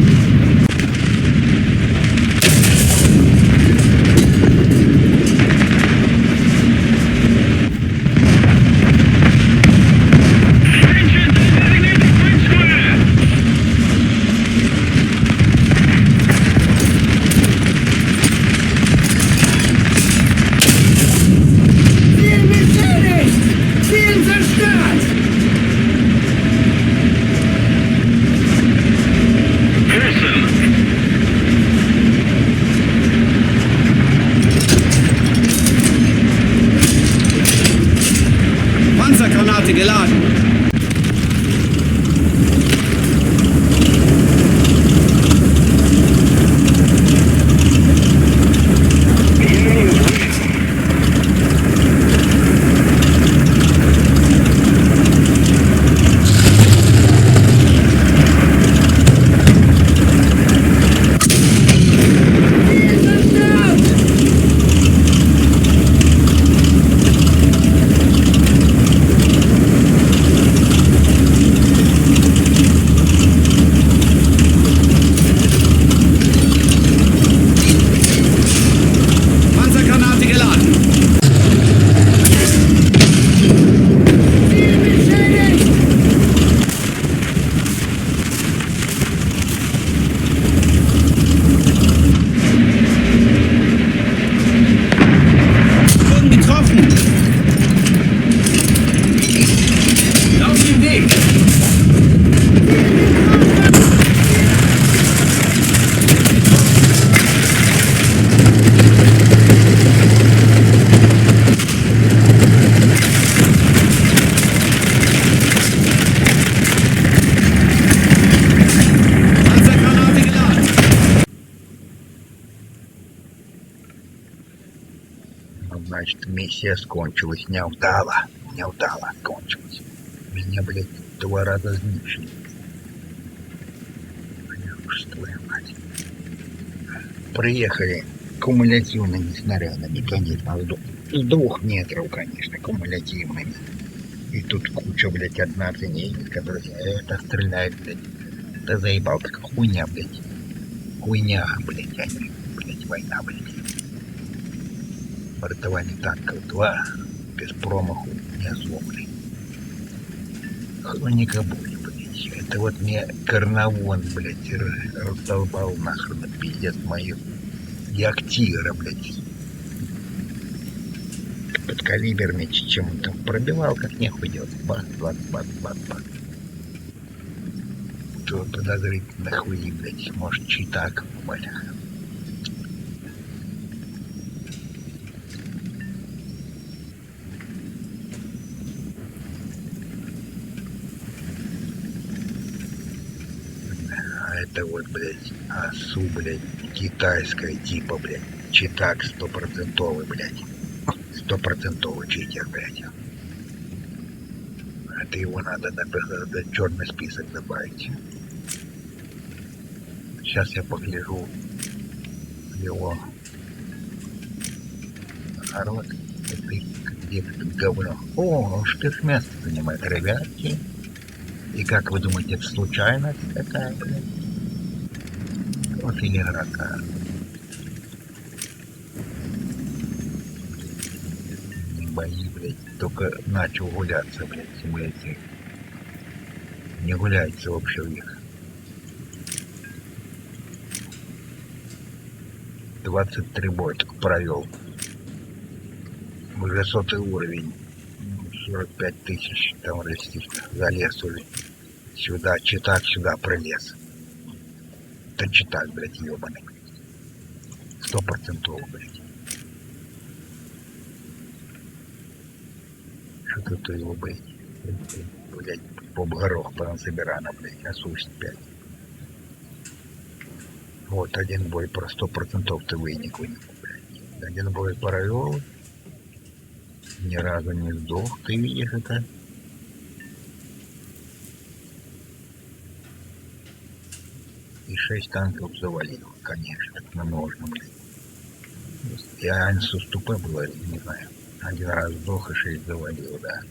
Panzergranate geladen. Panzergranate geladen. Wurden getroffen. Auf dem Weg. Panzergranate geladen. Значит, миссия скончилась. Неудало кончилась. Меня, блядь, 2 раза сбившили. Что я, мать. Приехали кумулятивными снарядами, конечно, с 2 метров, конечно, кумулятивными. И тут куча, блядь, одна ценей, которая это стреляет, блядь. Да заебал, такая хуйня, блядь. Хуйня, блядь, а не, блядь, война, блядь. Бортование танков 2 без промаху не осломлен. Хроника боли, блядь. Это вот мне Карнавон, блядь, раздолбал нахрен, пиздец мою. Як тигра, блядь. Подкалиберный, чем он там пробивал, как нехуй делать. Бац, бац, бац, бац, бац. То подозрительно хуи, блядь. Может, читак, блядь. Это вот, блядь, АСУ, блядь, китайская типа, блядь, читак 100%, блядь, 100% читер, блядь. Это его надо на черный список добавить. Сейчас я погляжу его народ, где тут говно. О, спецместо занимает, ребятки. И как вы думаете, это случайность какая, блядь? Вот или игрока. Не бои, блядь. Только начал гуляться, блядь, симуляции. Не гуляется вообще у них. 23 боя только провел. Уже 100-й уровень. 45 тысяч там достиг. Залез уже. Сюда, читак, сюда пролез. Это читак, блядь, ебаный. 100%, блядь. Что тут его быть? Блять, поп-горох понасобирано, блять, а сущность 5. Вот один бой про 100% ты выник у него, блядь. Один бой провел, ни разу не сдох, ты видишь это? И 6 танков завалил, конечно, так можно, блядь. Я с уступа было, не знаю. Один раз сдох и 6 завалил, да.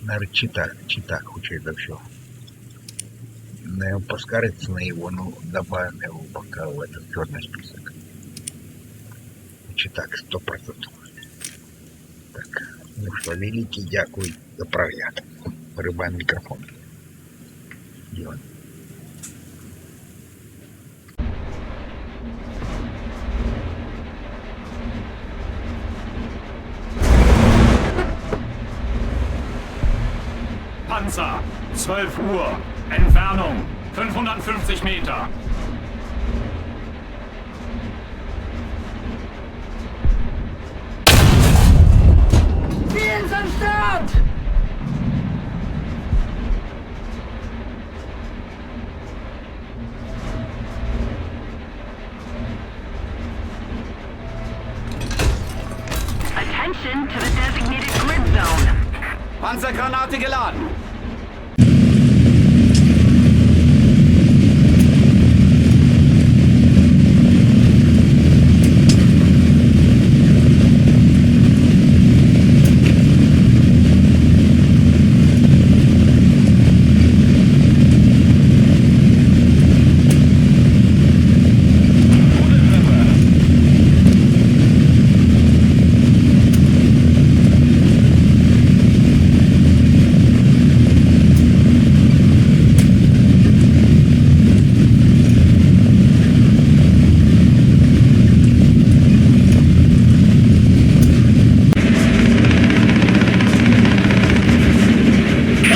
Наверное, чита хочет это все. Наверное, поскариться на его, ну, добавим его пока в этот черный список. Читак 100%. Так, ну что, великий дякуй за прогляд. Рыба микрофон. Делаем. Panzer, 12 Uhr. Entfernung 550 Meter. Ziel zerstört! Attention to the designated grid zone. Panzergranate geladen.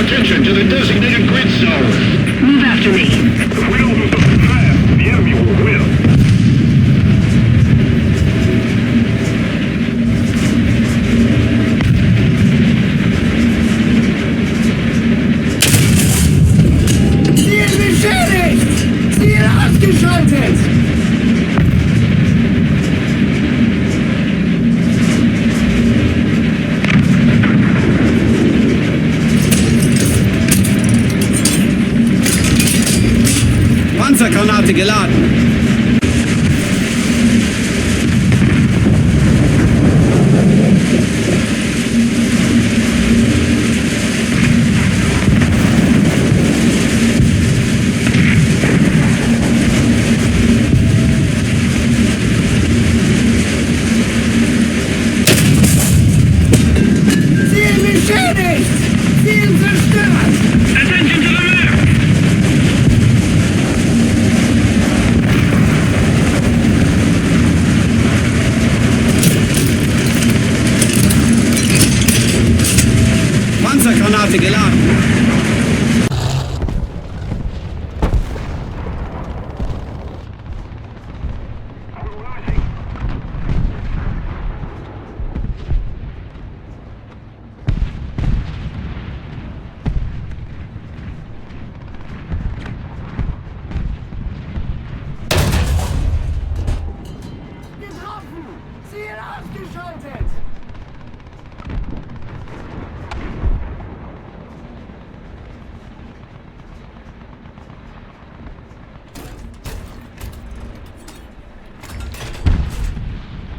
Attention to the designated grid zone. Move after me. Will do something fast. The enemy will win. Ziel beschädigt! Ziel ausgeschaltet! Panzergranate geladen. Ziel beschädigt! Ziel zerstört! Attention to the left! Panzergranate geladen. Getroffen! Ziel ausgeschaltet!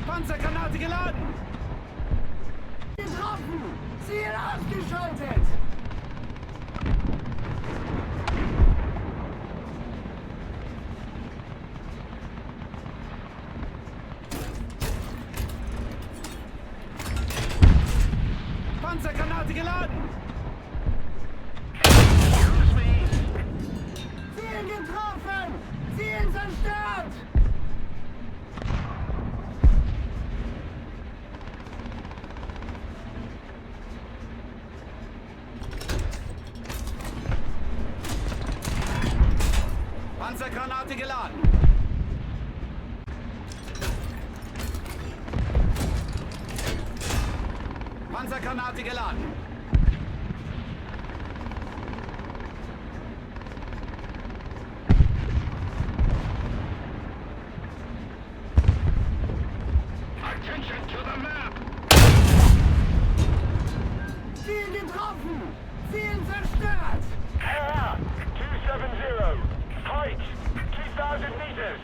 Panzergranate geladen. Getroffen! Ziel ausgeschaltet! Panzergranate geladen. Ziel getroffen! Ziel zerstört! Panzergranate geladen. Panzergranate geladen. Attention to the map! Ziel getroffen! Ziel zerstört! Air 270. Height 2,000 meters.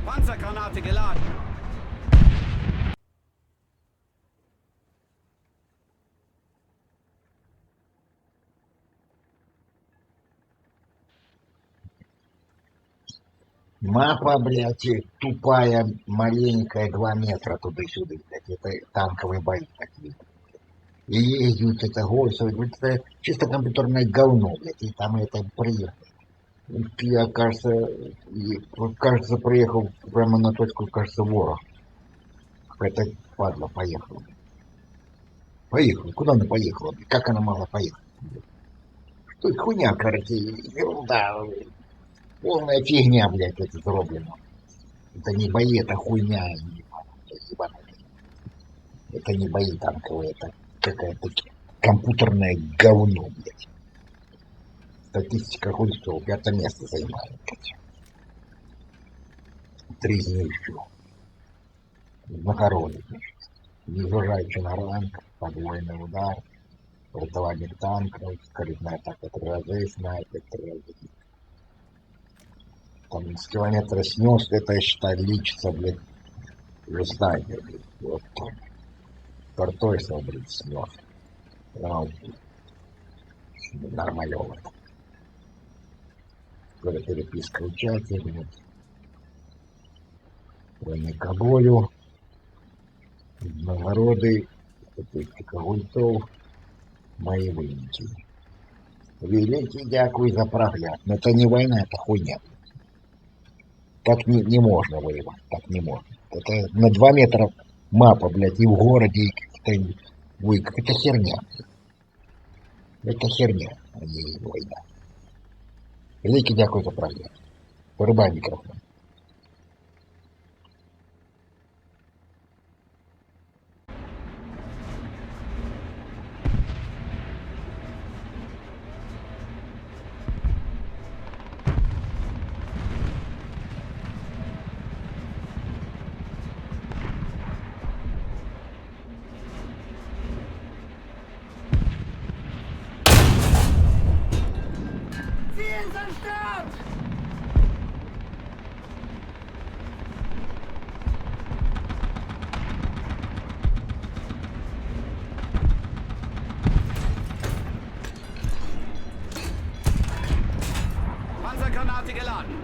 Panzergranate geladen. Мапа, блядь, тупая, маленькая, 2 метра туда-сюда, блядь. Это танковые бои такие. И ездить это гольцо, это чисто компьютерное говно, блядь, и там это приехал. Я, кажется, приехал прямо на точку, кажется, вора. Это падла поехала. Поехала. Куда она поехала? Как она могла поехать? Что это хуйня, короче, ерунда. Полная фигня, блядь, это зроблено. Это не бои, это хуйня. Ебаная. Это не бои танковые, это какая-то компьютерное говно, блядь. Статистика Гольцова 5 место занимает. 3 знищу. Нагороди, значить. Незважаючи на ранг, подвойний удар, рятування танків, скоростна атака 3 рази, снайпер 3 рази. Там с километра снес, это, я считаю, личится, блядь, уже снайпер, блядь. Вот так. Картойство, блядь, снес. Нормалёво. Скоро переписка в чате, блядь. Войны к бою. Нагороды. Статистика Гольцов. Мои выники. Великий дякую за прогляд. Но это не война, это хуйня. Так не можно воевать, так не можно. Это на 2 метра мапа, блядь, и в городе, и какая-то... Ой, какая-то херня. Это херня, а не война. Великий дякую за прогляд. Вырубай микрофон. Ziel zerstört! Panzergranate geladen.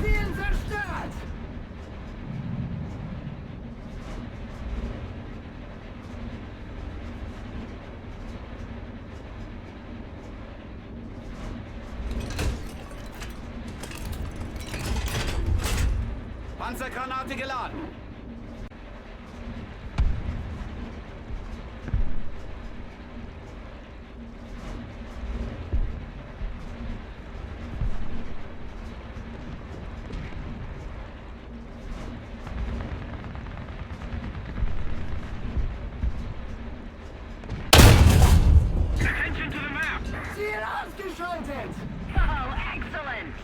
Ziel zerstört! Panzergranate geladen. Attention to the map! Ziel ausgeschaltet! Oh, excellent!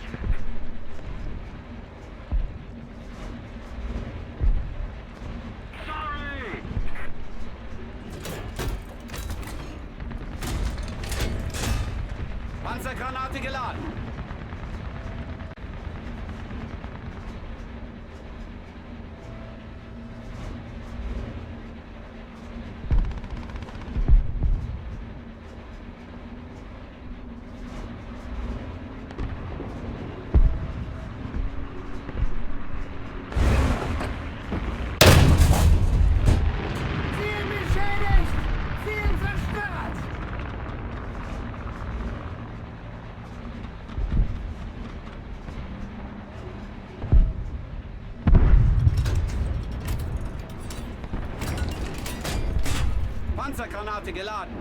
Panzergranate geladen.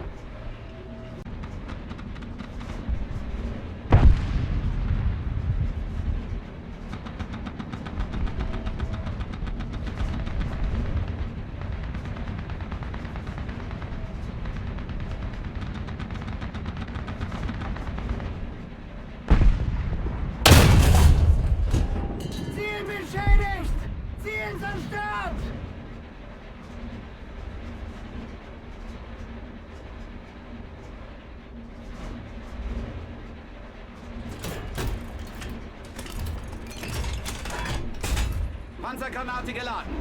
Ziel beschädigt! Ziel zerstört! Panzergranate geladen.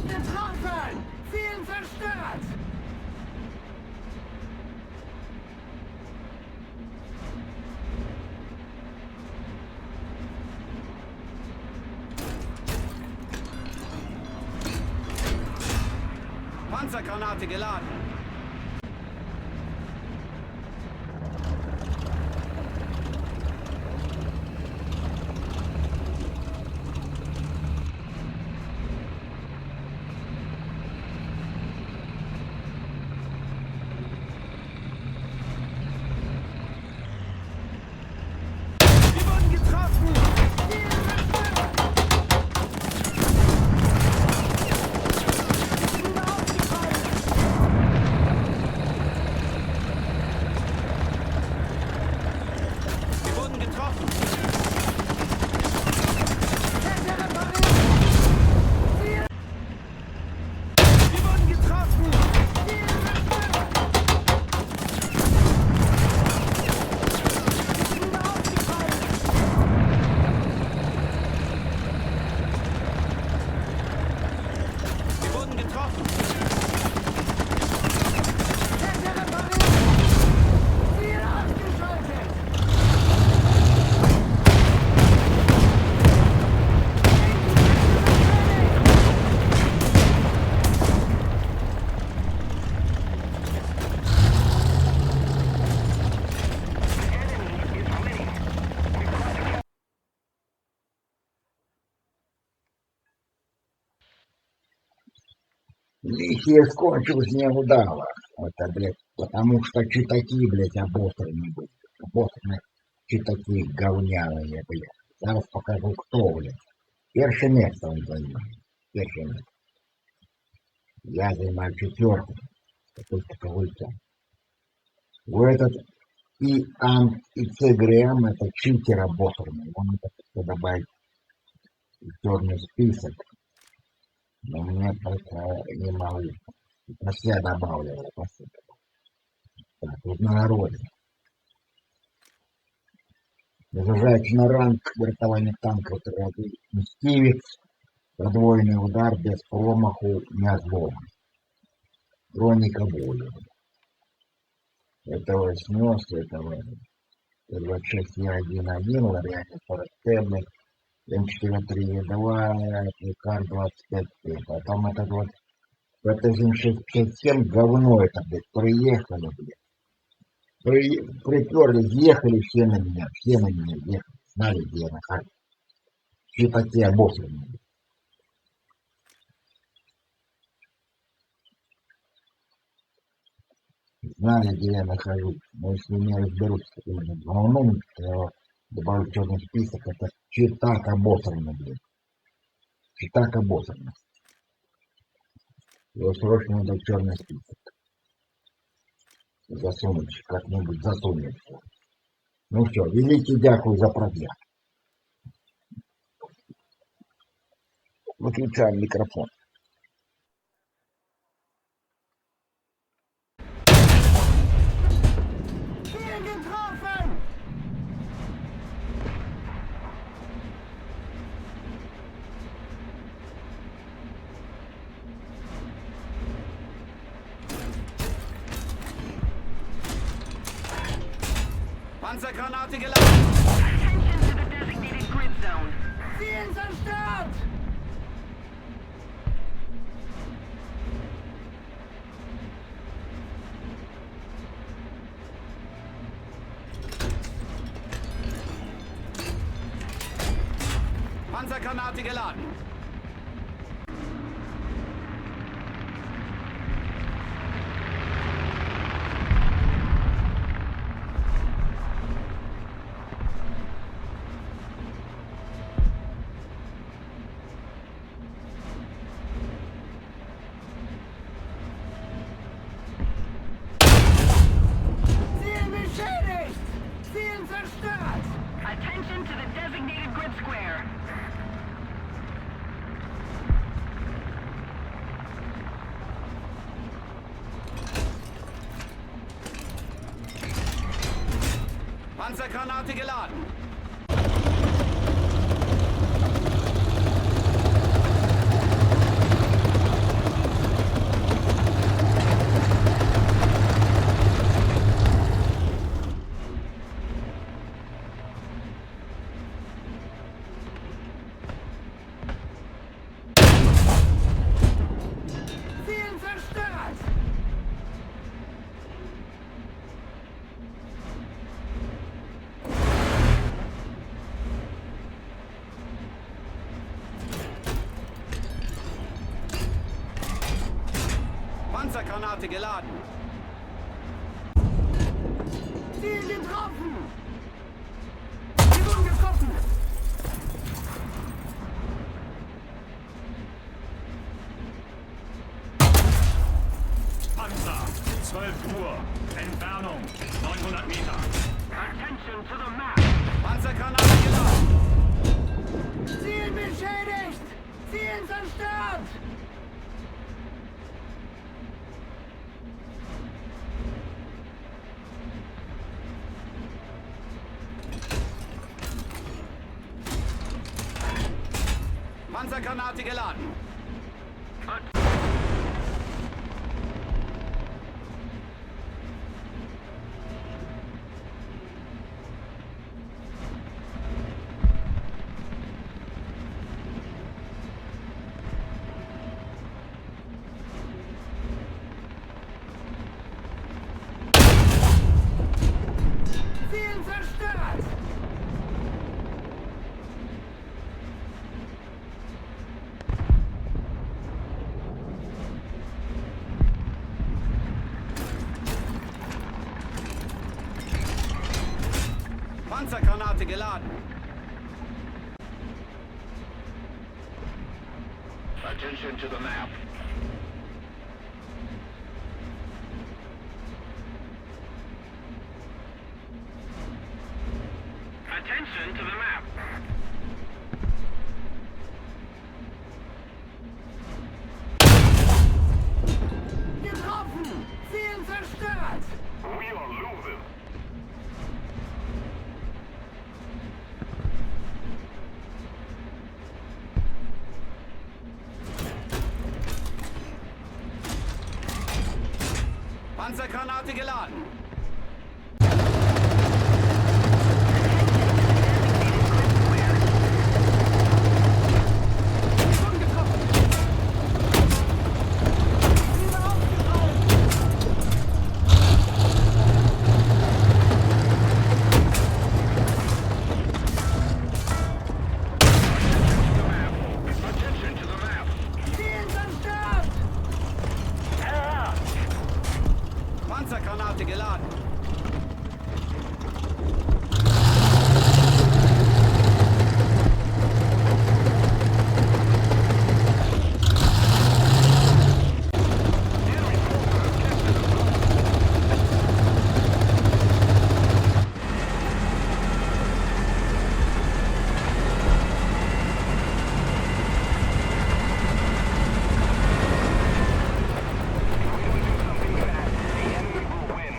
Getroffen! Ziel zerstört! Panzergranate geladen. Wir wurden getroffen! Ziel zerstört! Wir sind aufgefallen! Wir wurden getroffen. Kette repariert! Ziel! Wir wurden getroffen! Ziel zerstört! Wir sind aufgefallen! Wir wurden getroffen. Kette repariert! Ziel ausgeschaltet! Миссия скончилась неудало. Это, блядь, потому что читаки, блядь, обосранные были. Обосранные читаки говняные, блядь. Зараз покажу, кто, блядь. Первое место он занимает. Первое место. Я занимаю 4. Такой таковой там. Вот этот и Ан, и ЦГРМ это читер обосранный. Его надо как-то добавить в черный список. Но мне пока не могу. На себя добавлю. Так, тут на народе. Незажаючи на ранг врятування танка Мстивец, продвоєний удар без промаху не злома. Броника боли. Этого снес, этого 26 1-1, варианте 40 М4-3-2, Икар 25-5. Потом это вот ПТ-76-57 говно это, блядь, приехали, блядь. Приперли, въехали все на меня ехали. Знали, где я нахожусь. Все такие обосранные. Знали, где я нахожусь. Но если не разберусь с таким говном, то я добавлю в черный список. Это читак обосранный, блядь. Читак обосранный. Его срочно надо в черный список. Засунуть, как-нибудь засунуть. Ну все, великий дякую за прогляд. Выключаем микрофон. Ziel getroffen! Panzergranate geladen. Attention to the designated grid zone. Ziel zerstört! Panzergranate geladen. Ziel beschädigt! Ziel zerstört! Attention to the designated grid square. Panzergranate geladen. Ziel zerstört! Panzergranate geladen. Ziel getroffen! Sie wurden getroffen! Panzer, 12 Uhr. Entfernung, 900 Meter. Attention to the map. Panzergranate geladen. Ziel beschädigt! Ziel zerstört! Panzergranate geladen. Ziel zerstört! Panzergranate geladen. Attention to the map. Attention to the map. Getroffen! Ziel zerstört! We are losing. Panzergranate geladen. Sie wurden getroffen! Ziel aufgeteilt! Attention to the map. Ziel zerstört! Panzergranate geladen. If we don't do something fast, the enemy will win.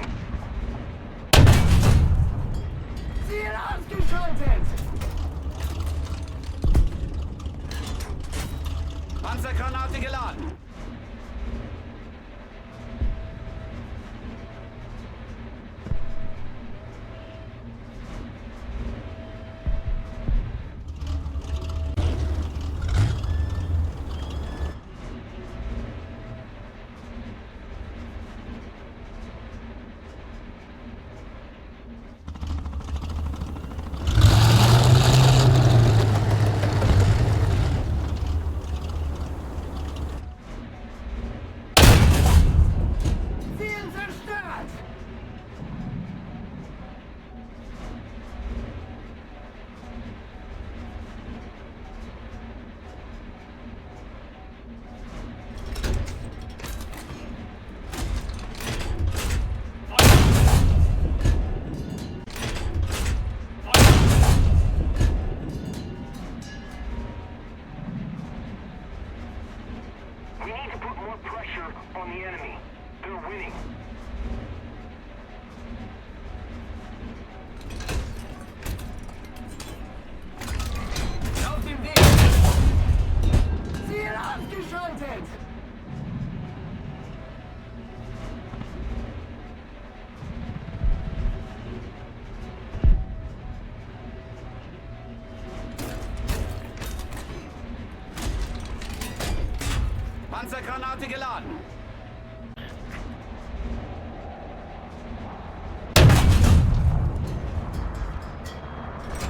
Panzergranate geladen.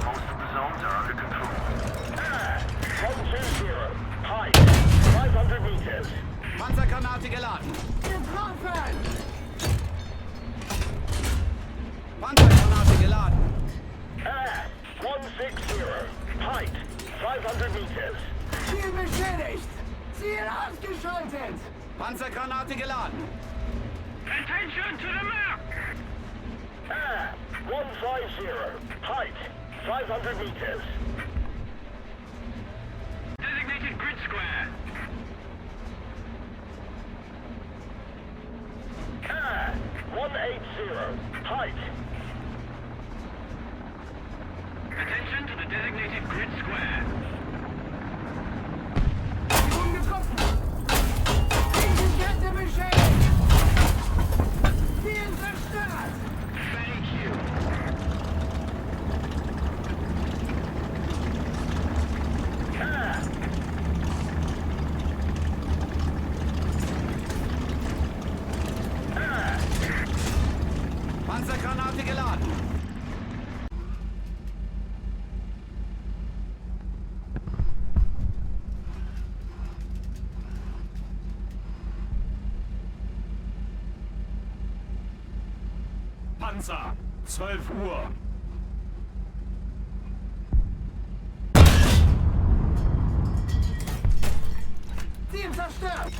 Most of the zones are under control. 120. Height. 500 meters. Panzergranate geladen. Getroffen! Panzergranate geladen. 160. Height. 500 meters. Ziel beschädigt! Ziel ausgeschaltet! Panzergranate geladen. Attention to the map! 150. Height. 500 meters. Designated grid square. 180. Height. Attention to the designated grid square. Ungetroffen! Riesenkette beschädigt! Ziel zerstört! Thank you. Panzergranate geladen. Panzer, 12 Uhr. Ziel zerstört!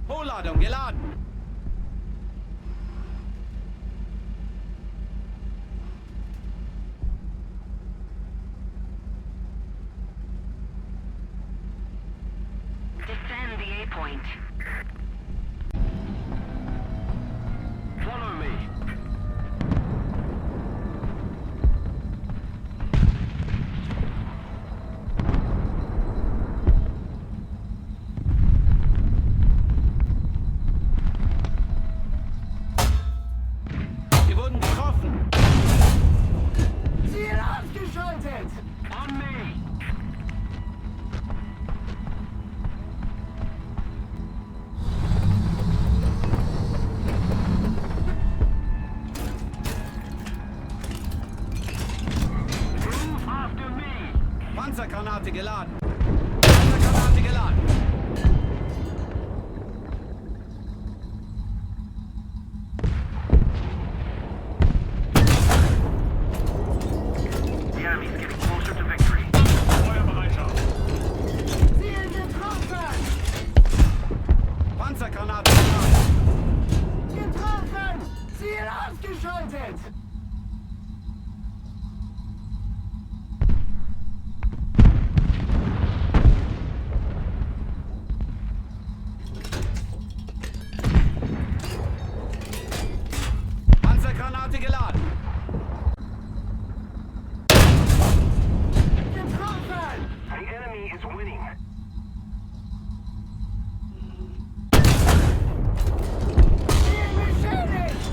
Hochladung geladen. Defend the A point. Follow me. Wir wurden getroffen. Ziel ausgeschaltet! On me. Move after me. Panzergranate geladen. Panzergranate geladen. The enemy's getting closer to victory. Feuerbereitschaft. Ziel getroffen! Panzergranate geladen. Getroffen! Ziel ausgeschaltet! Panzergranate geladen. Getroffen! The enemy is winning. Ziel beschädigt!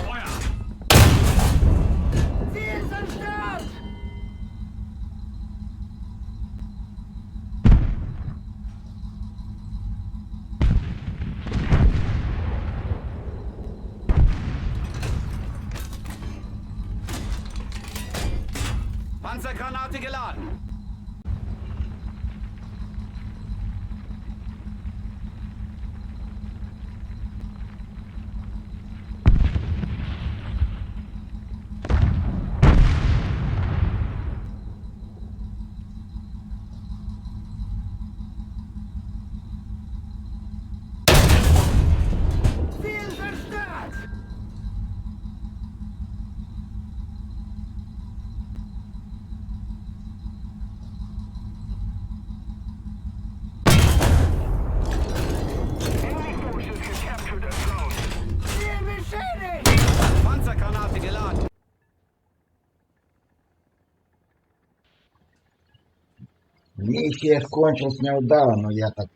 Feuer. Ziel zerstört! Panzergranate geladen. Ziel zerstört! Enemy forces have captured a zone. Ziel beschädigt! Panzergranate geladen. Миссия скончилась неудачно, но я так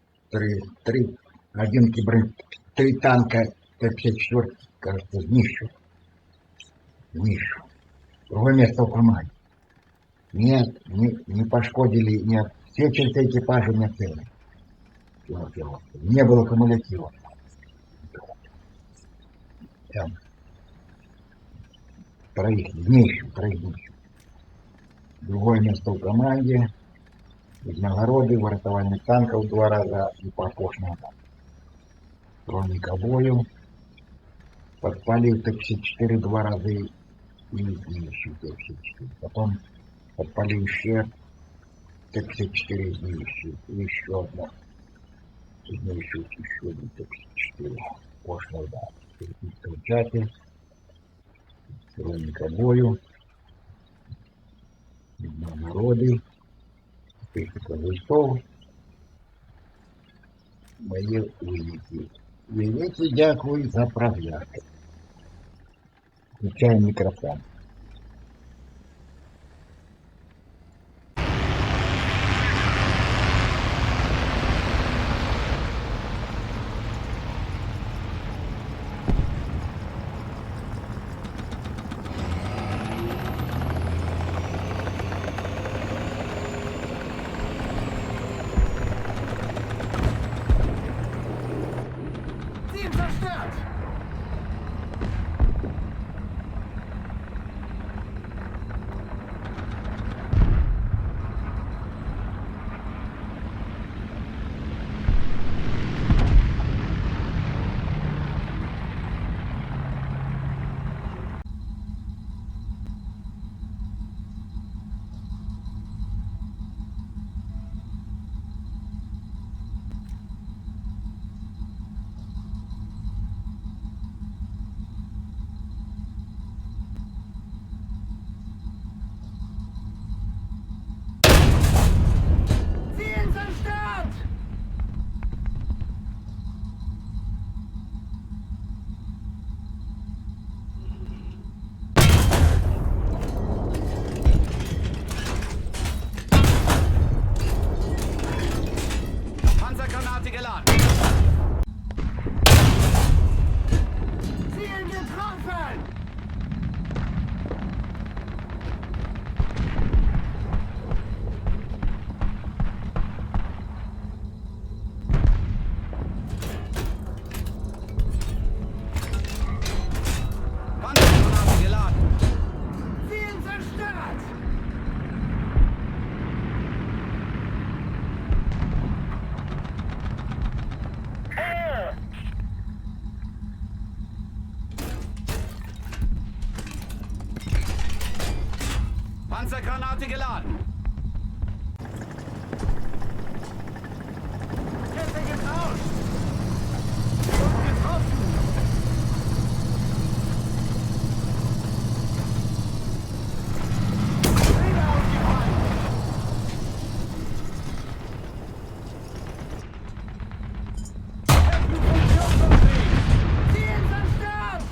три танка Т-54, кажется, знищу. Другое место в команде. Нет, не пошкодили, нет. Все части экипажа на цели. Не было кумулятива. Там. Троих днищу. Другое место в команде. Из нагороды, вырытывание танков 2 раза и похожного. Броник обою. Подпалил Т-54 2 раза и днищу Т-54. Потом подпалил еще Т-54 днищу. И еще одно. Днищу еще один Т-54. Пошел, да. В чате. Броник обою. Нагороды. Техніка військов. Мої виліті. Виліті, дякую за прогляд. Включаю мікрофон. Ziel zerstört! Ziel zerstört! Panzergranate geladen! Ziel getroffen! Panzergranate geladen! Ziel zerstört! Panzergranate geladen! Kette getauscht! Und getroffen! Wieder ausgefallen! Kettenfunktionsunfähig! Ziel zerstört!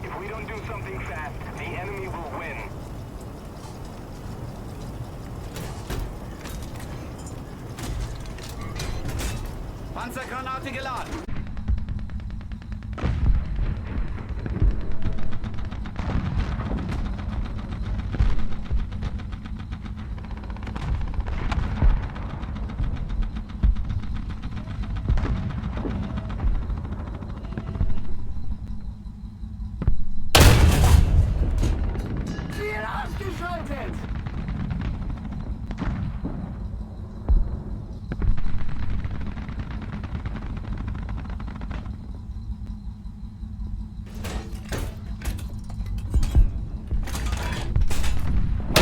If we don't do something fast, the enemy will win. Panzergranate geladen! Ziel ausgeschaltet!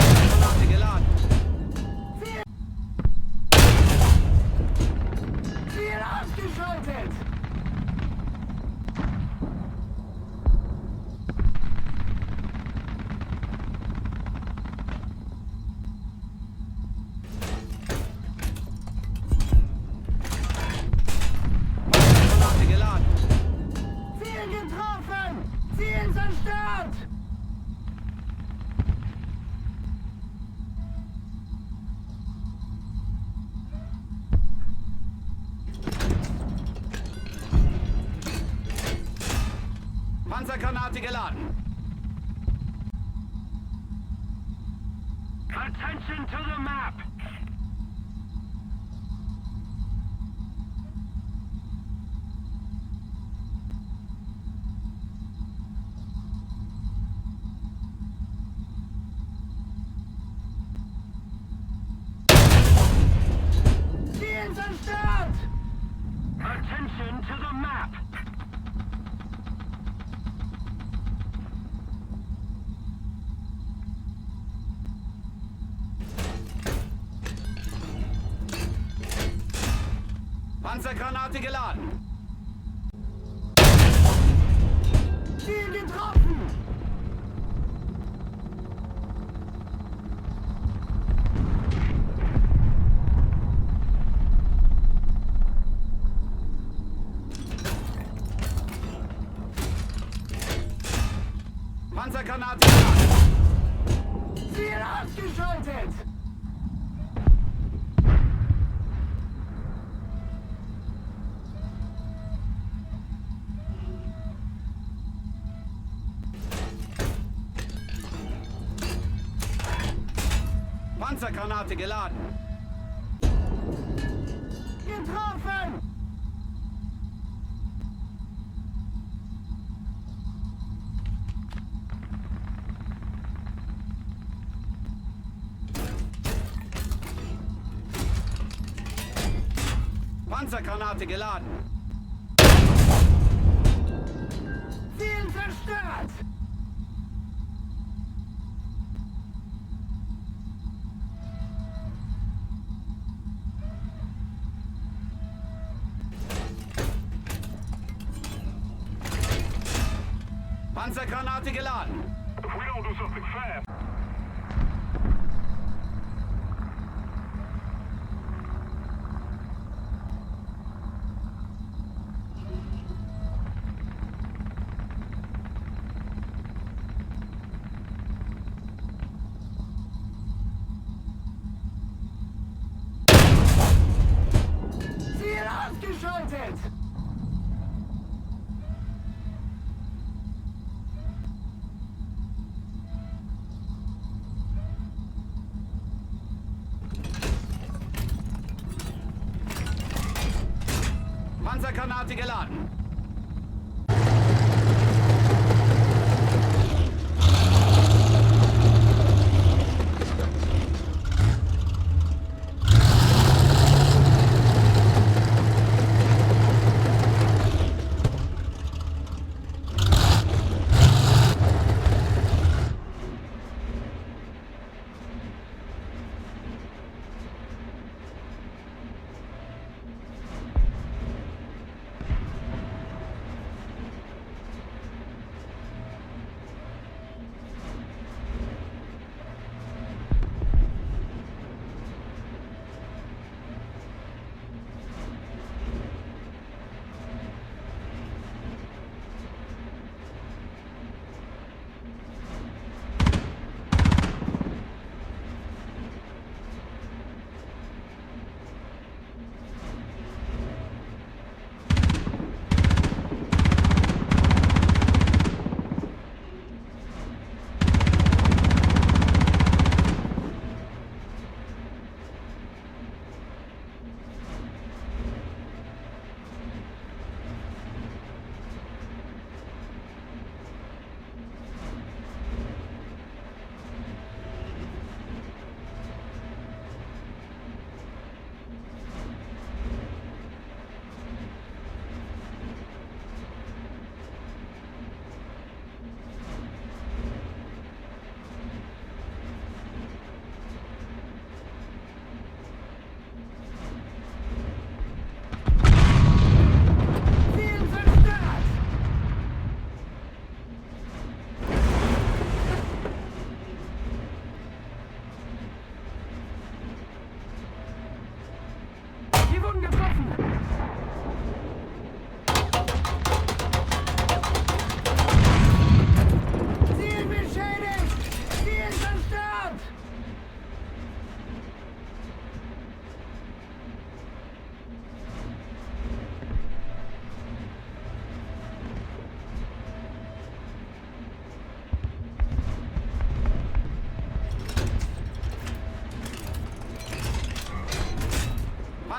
Panzergranate geladen! Ziel ausgeschaltet! Panzergranate geladen. Attention to the map! Ziel zerstört! Attention to the map! Panzergranate geladen. Ziel getroffen! Panzergranate geladen. Ziel ausgeschaltet! Panzergranate geladen. Getroffen! Panzergranate geladen. Ziel zerstört! Panzergranate geladen. If we don't do something fast, Ziel ausgeschaltet! Panzergranate geladen.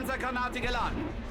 Panzergranate geladen.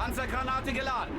Panzergranate geladen.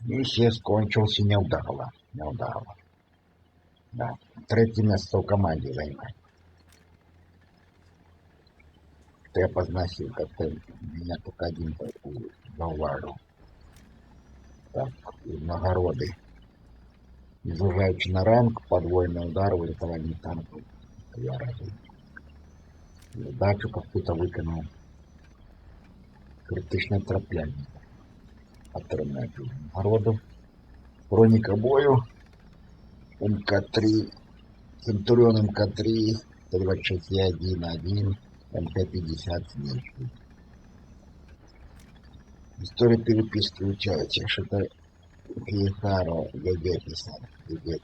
Миссия скончилась неудало. Неудало. Да. Третье место в команде занимает. Я позносил, как-то меня только один зауважил. Так, і нагороди. Незважаючи на ранг, подвойний удар, врятування танку. Я радий. Задачу какую-то виконав. Критичне трапляння. Отримати нагороду. Броніка бою. МК-3. Центурион МК-3. 126-1-1. МК-50 снежный. История переписки учается, что-то Пьехаро ГГ писал. ГГ.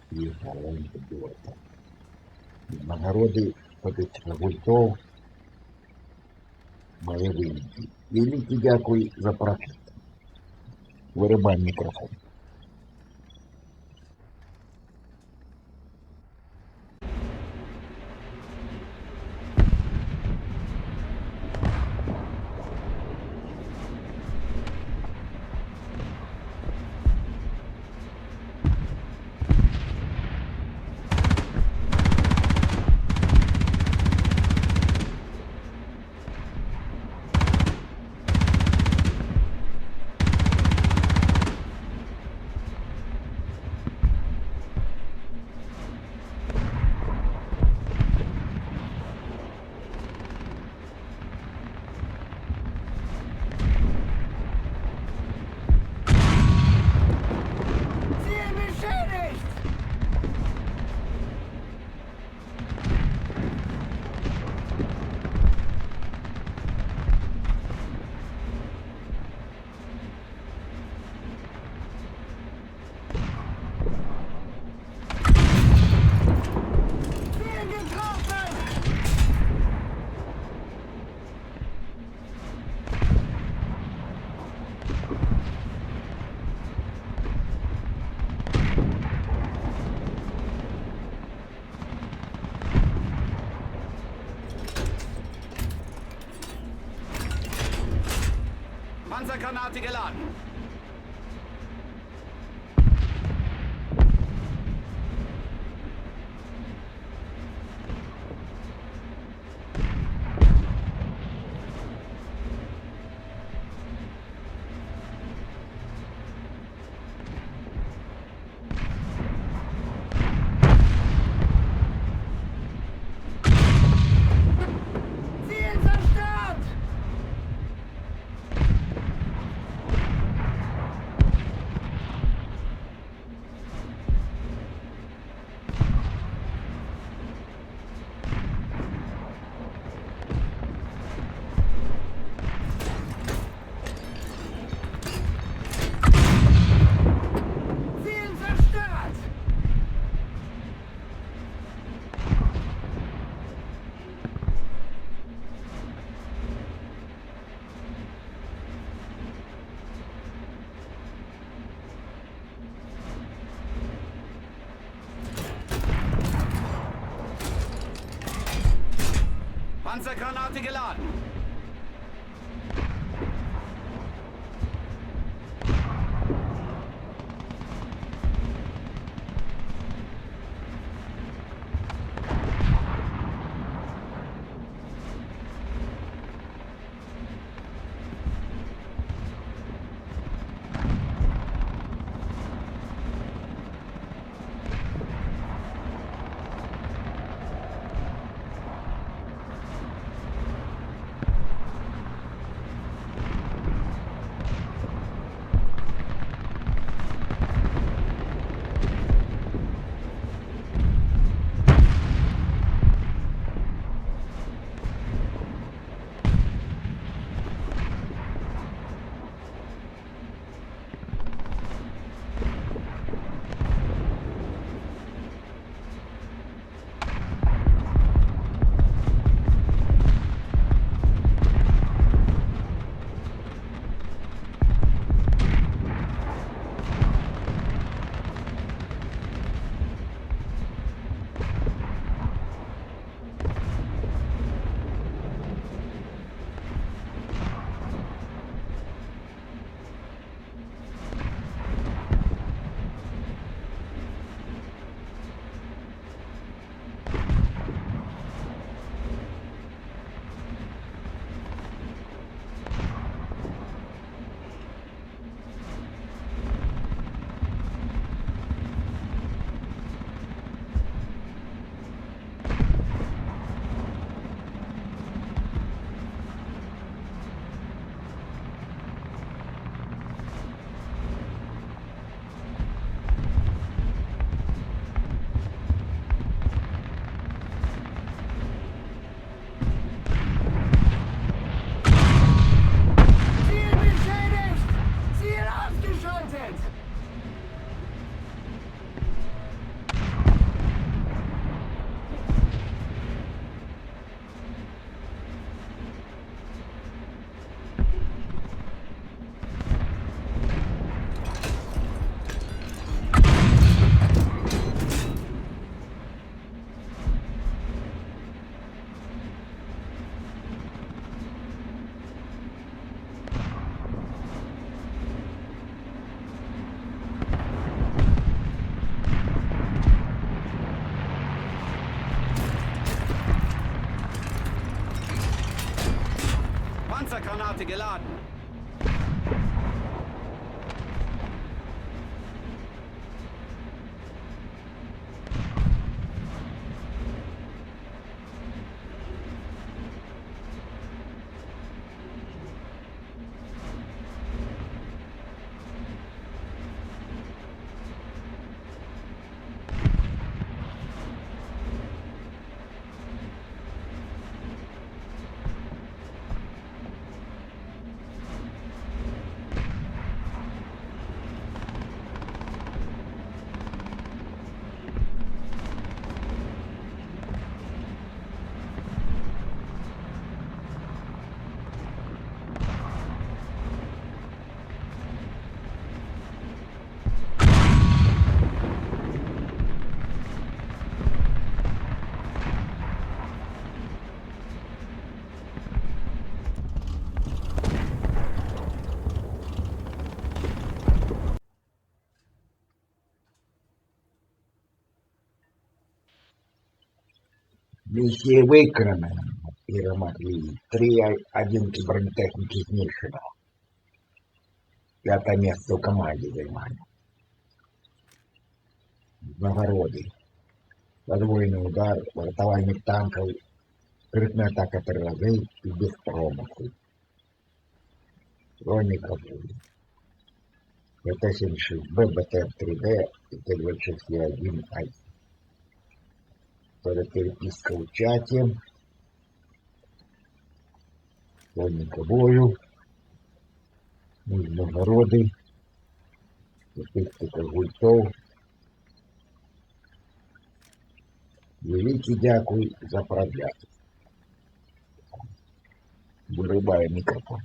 Пьехаро, он это было так. Нагороды вот этих гультов. Мои выники. Великий дякую за профит. Вырубай микрофон. Ziel beschädigt! Ziel getroffen! Panzergranate geladen. Ziel zerstört! Ziel zerstört! Panzergranate geladen. Panzergranate geladen. Миссия выиграна. Пиромагли. 3-1 бронетехники знищено. 5 место в команде займаем. Нагороды. Подвойный удар, вартовальник танков, скрытная атака 3 раза и без промаху. Броников. БТ-76Б, БТР-3Д и Т-26Е1. Это переписка в чате. Броника бою. Нагороды. Статистика гультов. Великий дякуй за прогляд. Вырубаю микрофон.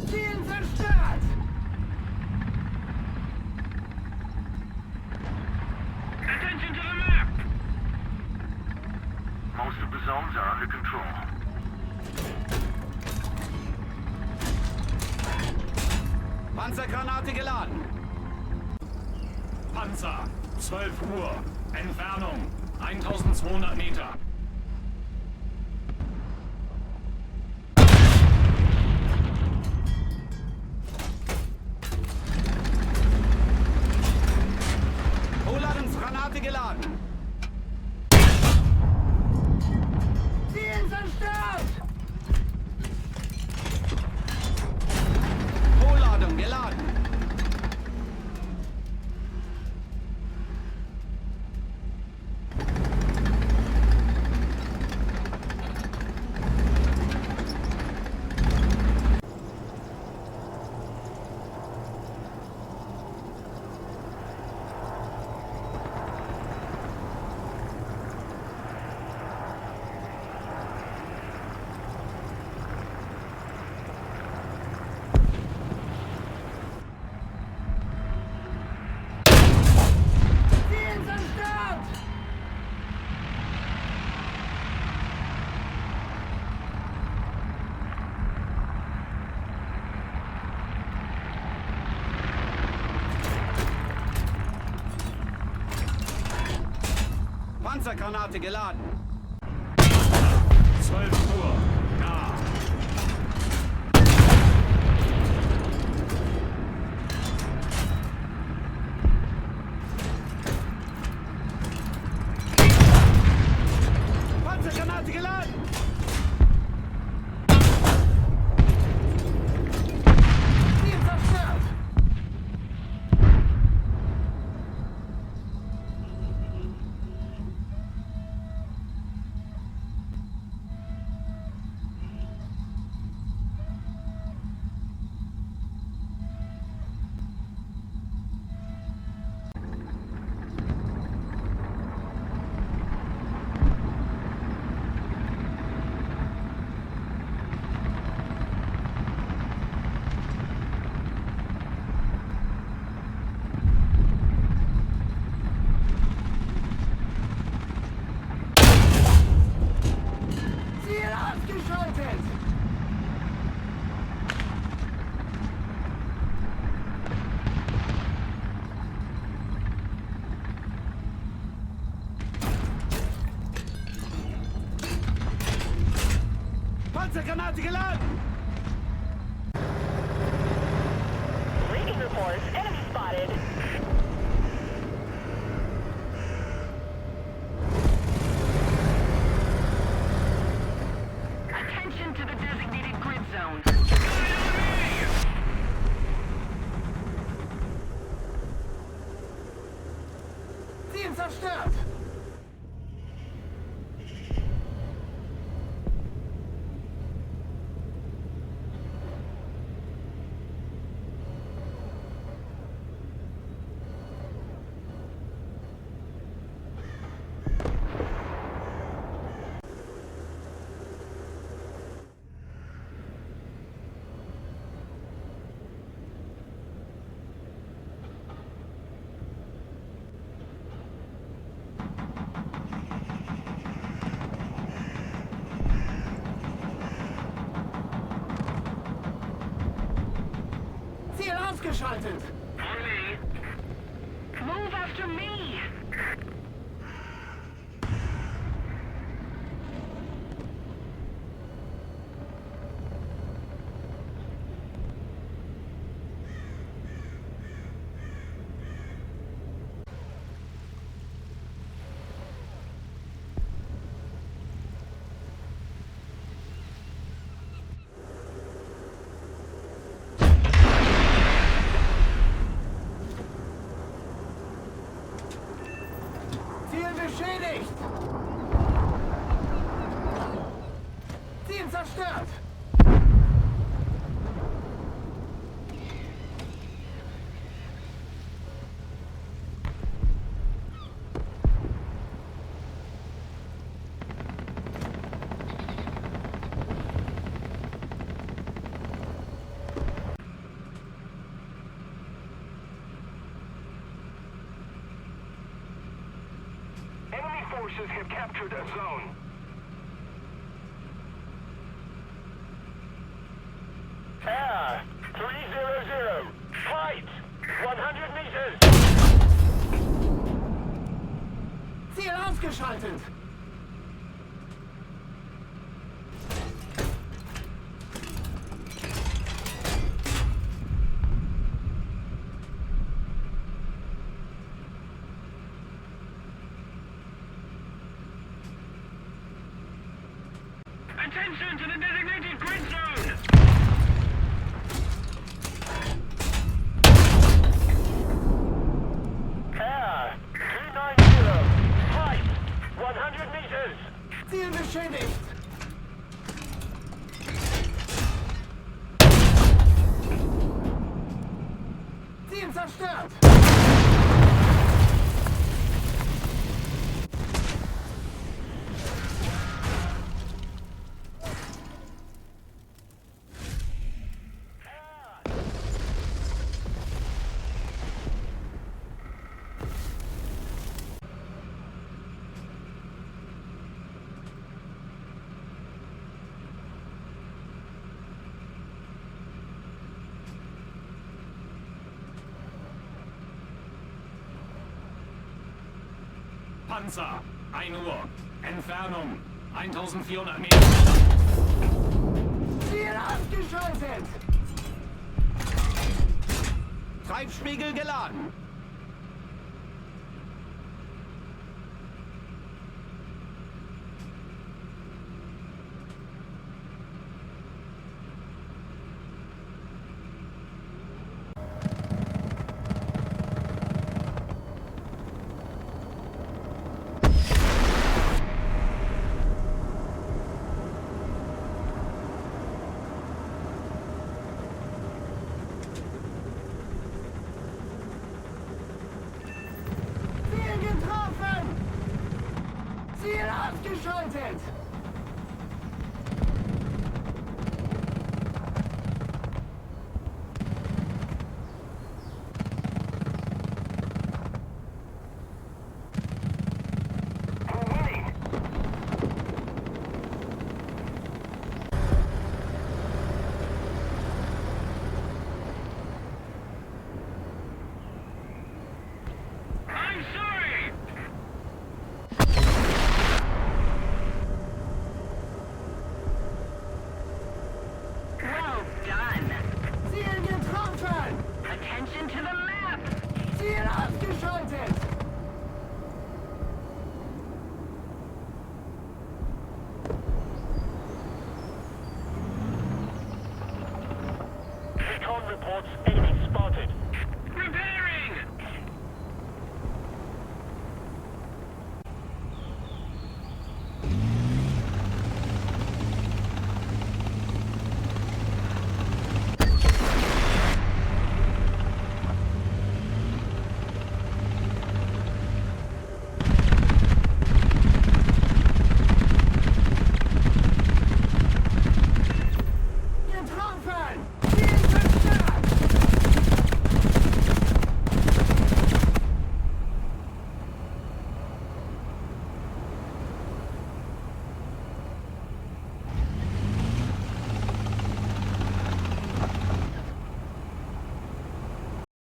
Ziel zerstört! Attention to the map! Most of the zones are under control. Panzergranate geladen. Panzer, 12 Uhr. Entfernung, 1200 Meter. Hochladungsgranate geladen. Ziel zerstört! Hochladung geladen. Ziel zerstört! Panzergranate geladen. 12 Uhr. Ja. Panzergranate geladen. Ziel zerstört! Lasergranate geladen! Reading reports. Enemy spotted. Attention to the designated grid zone. Ziel zerstört! Ziel ausgeschaltet! Move after me. Ziel beschädigt! Ziel zerstört! Enemy forces have captured a zone. Air 300. Fight! 100 meters! Ziel ausgeschaltet! Attention to the designated grid zone! Air 290. Fight! 100 meters! Ziel beschädigt! Ziel zerstört! Panzer, 1 Uhr. Entfernung, 1400 Meter. Ziel ausgeschaltet! Treibspiegel geladen! Ziel getroffen! Ziel ausgeschaltet!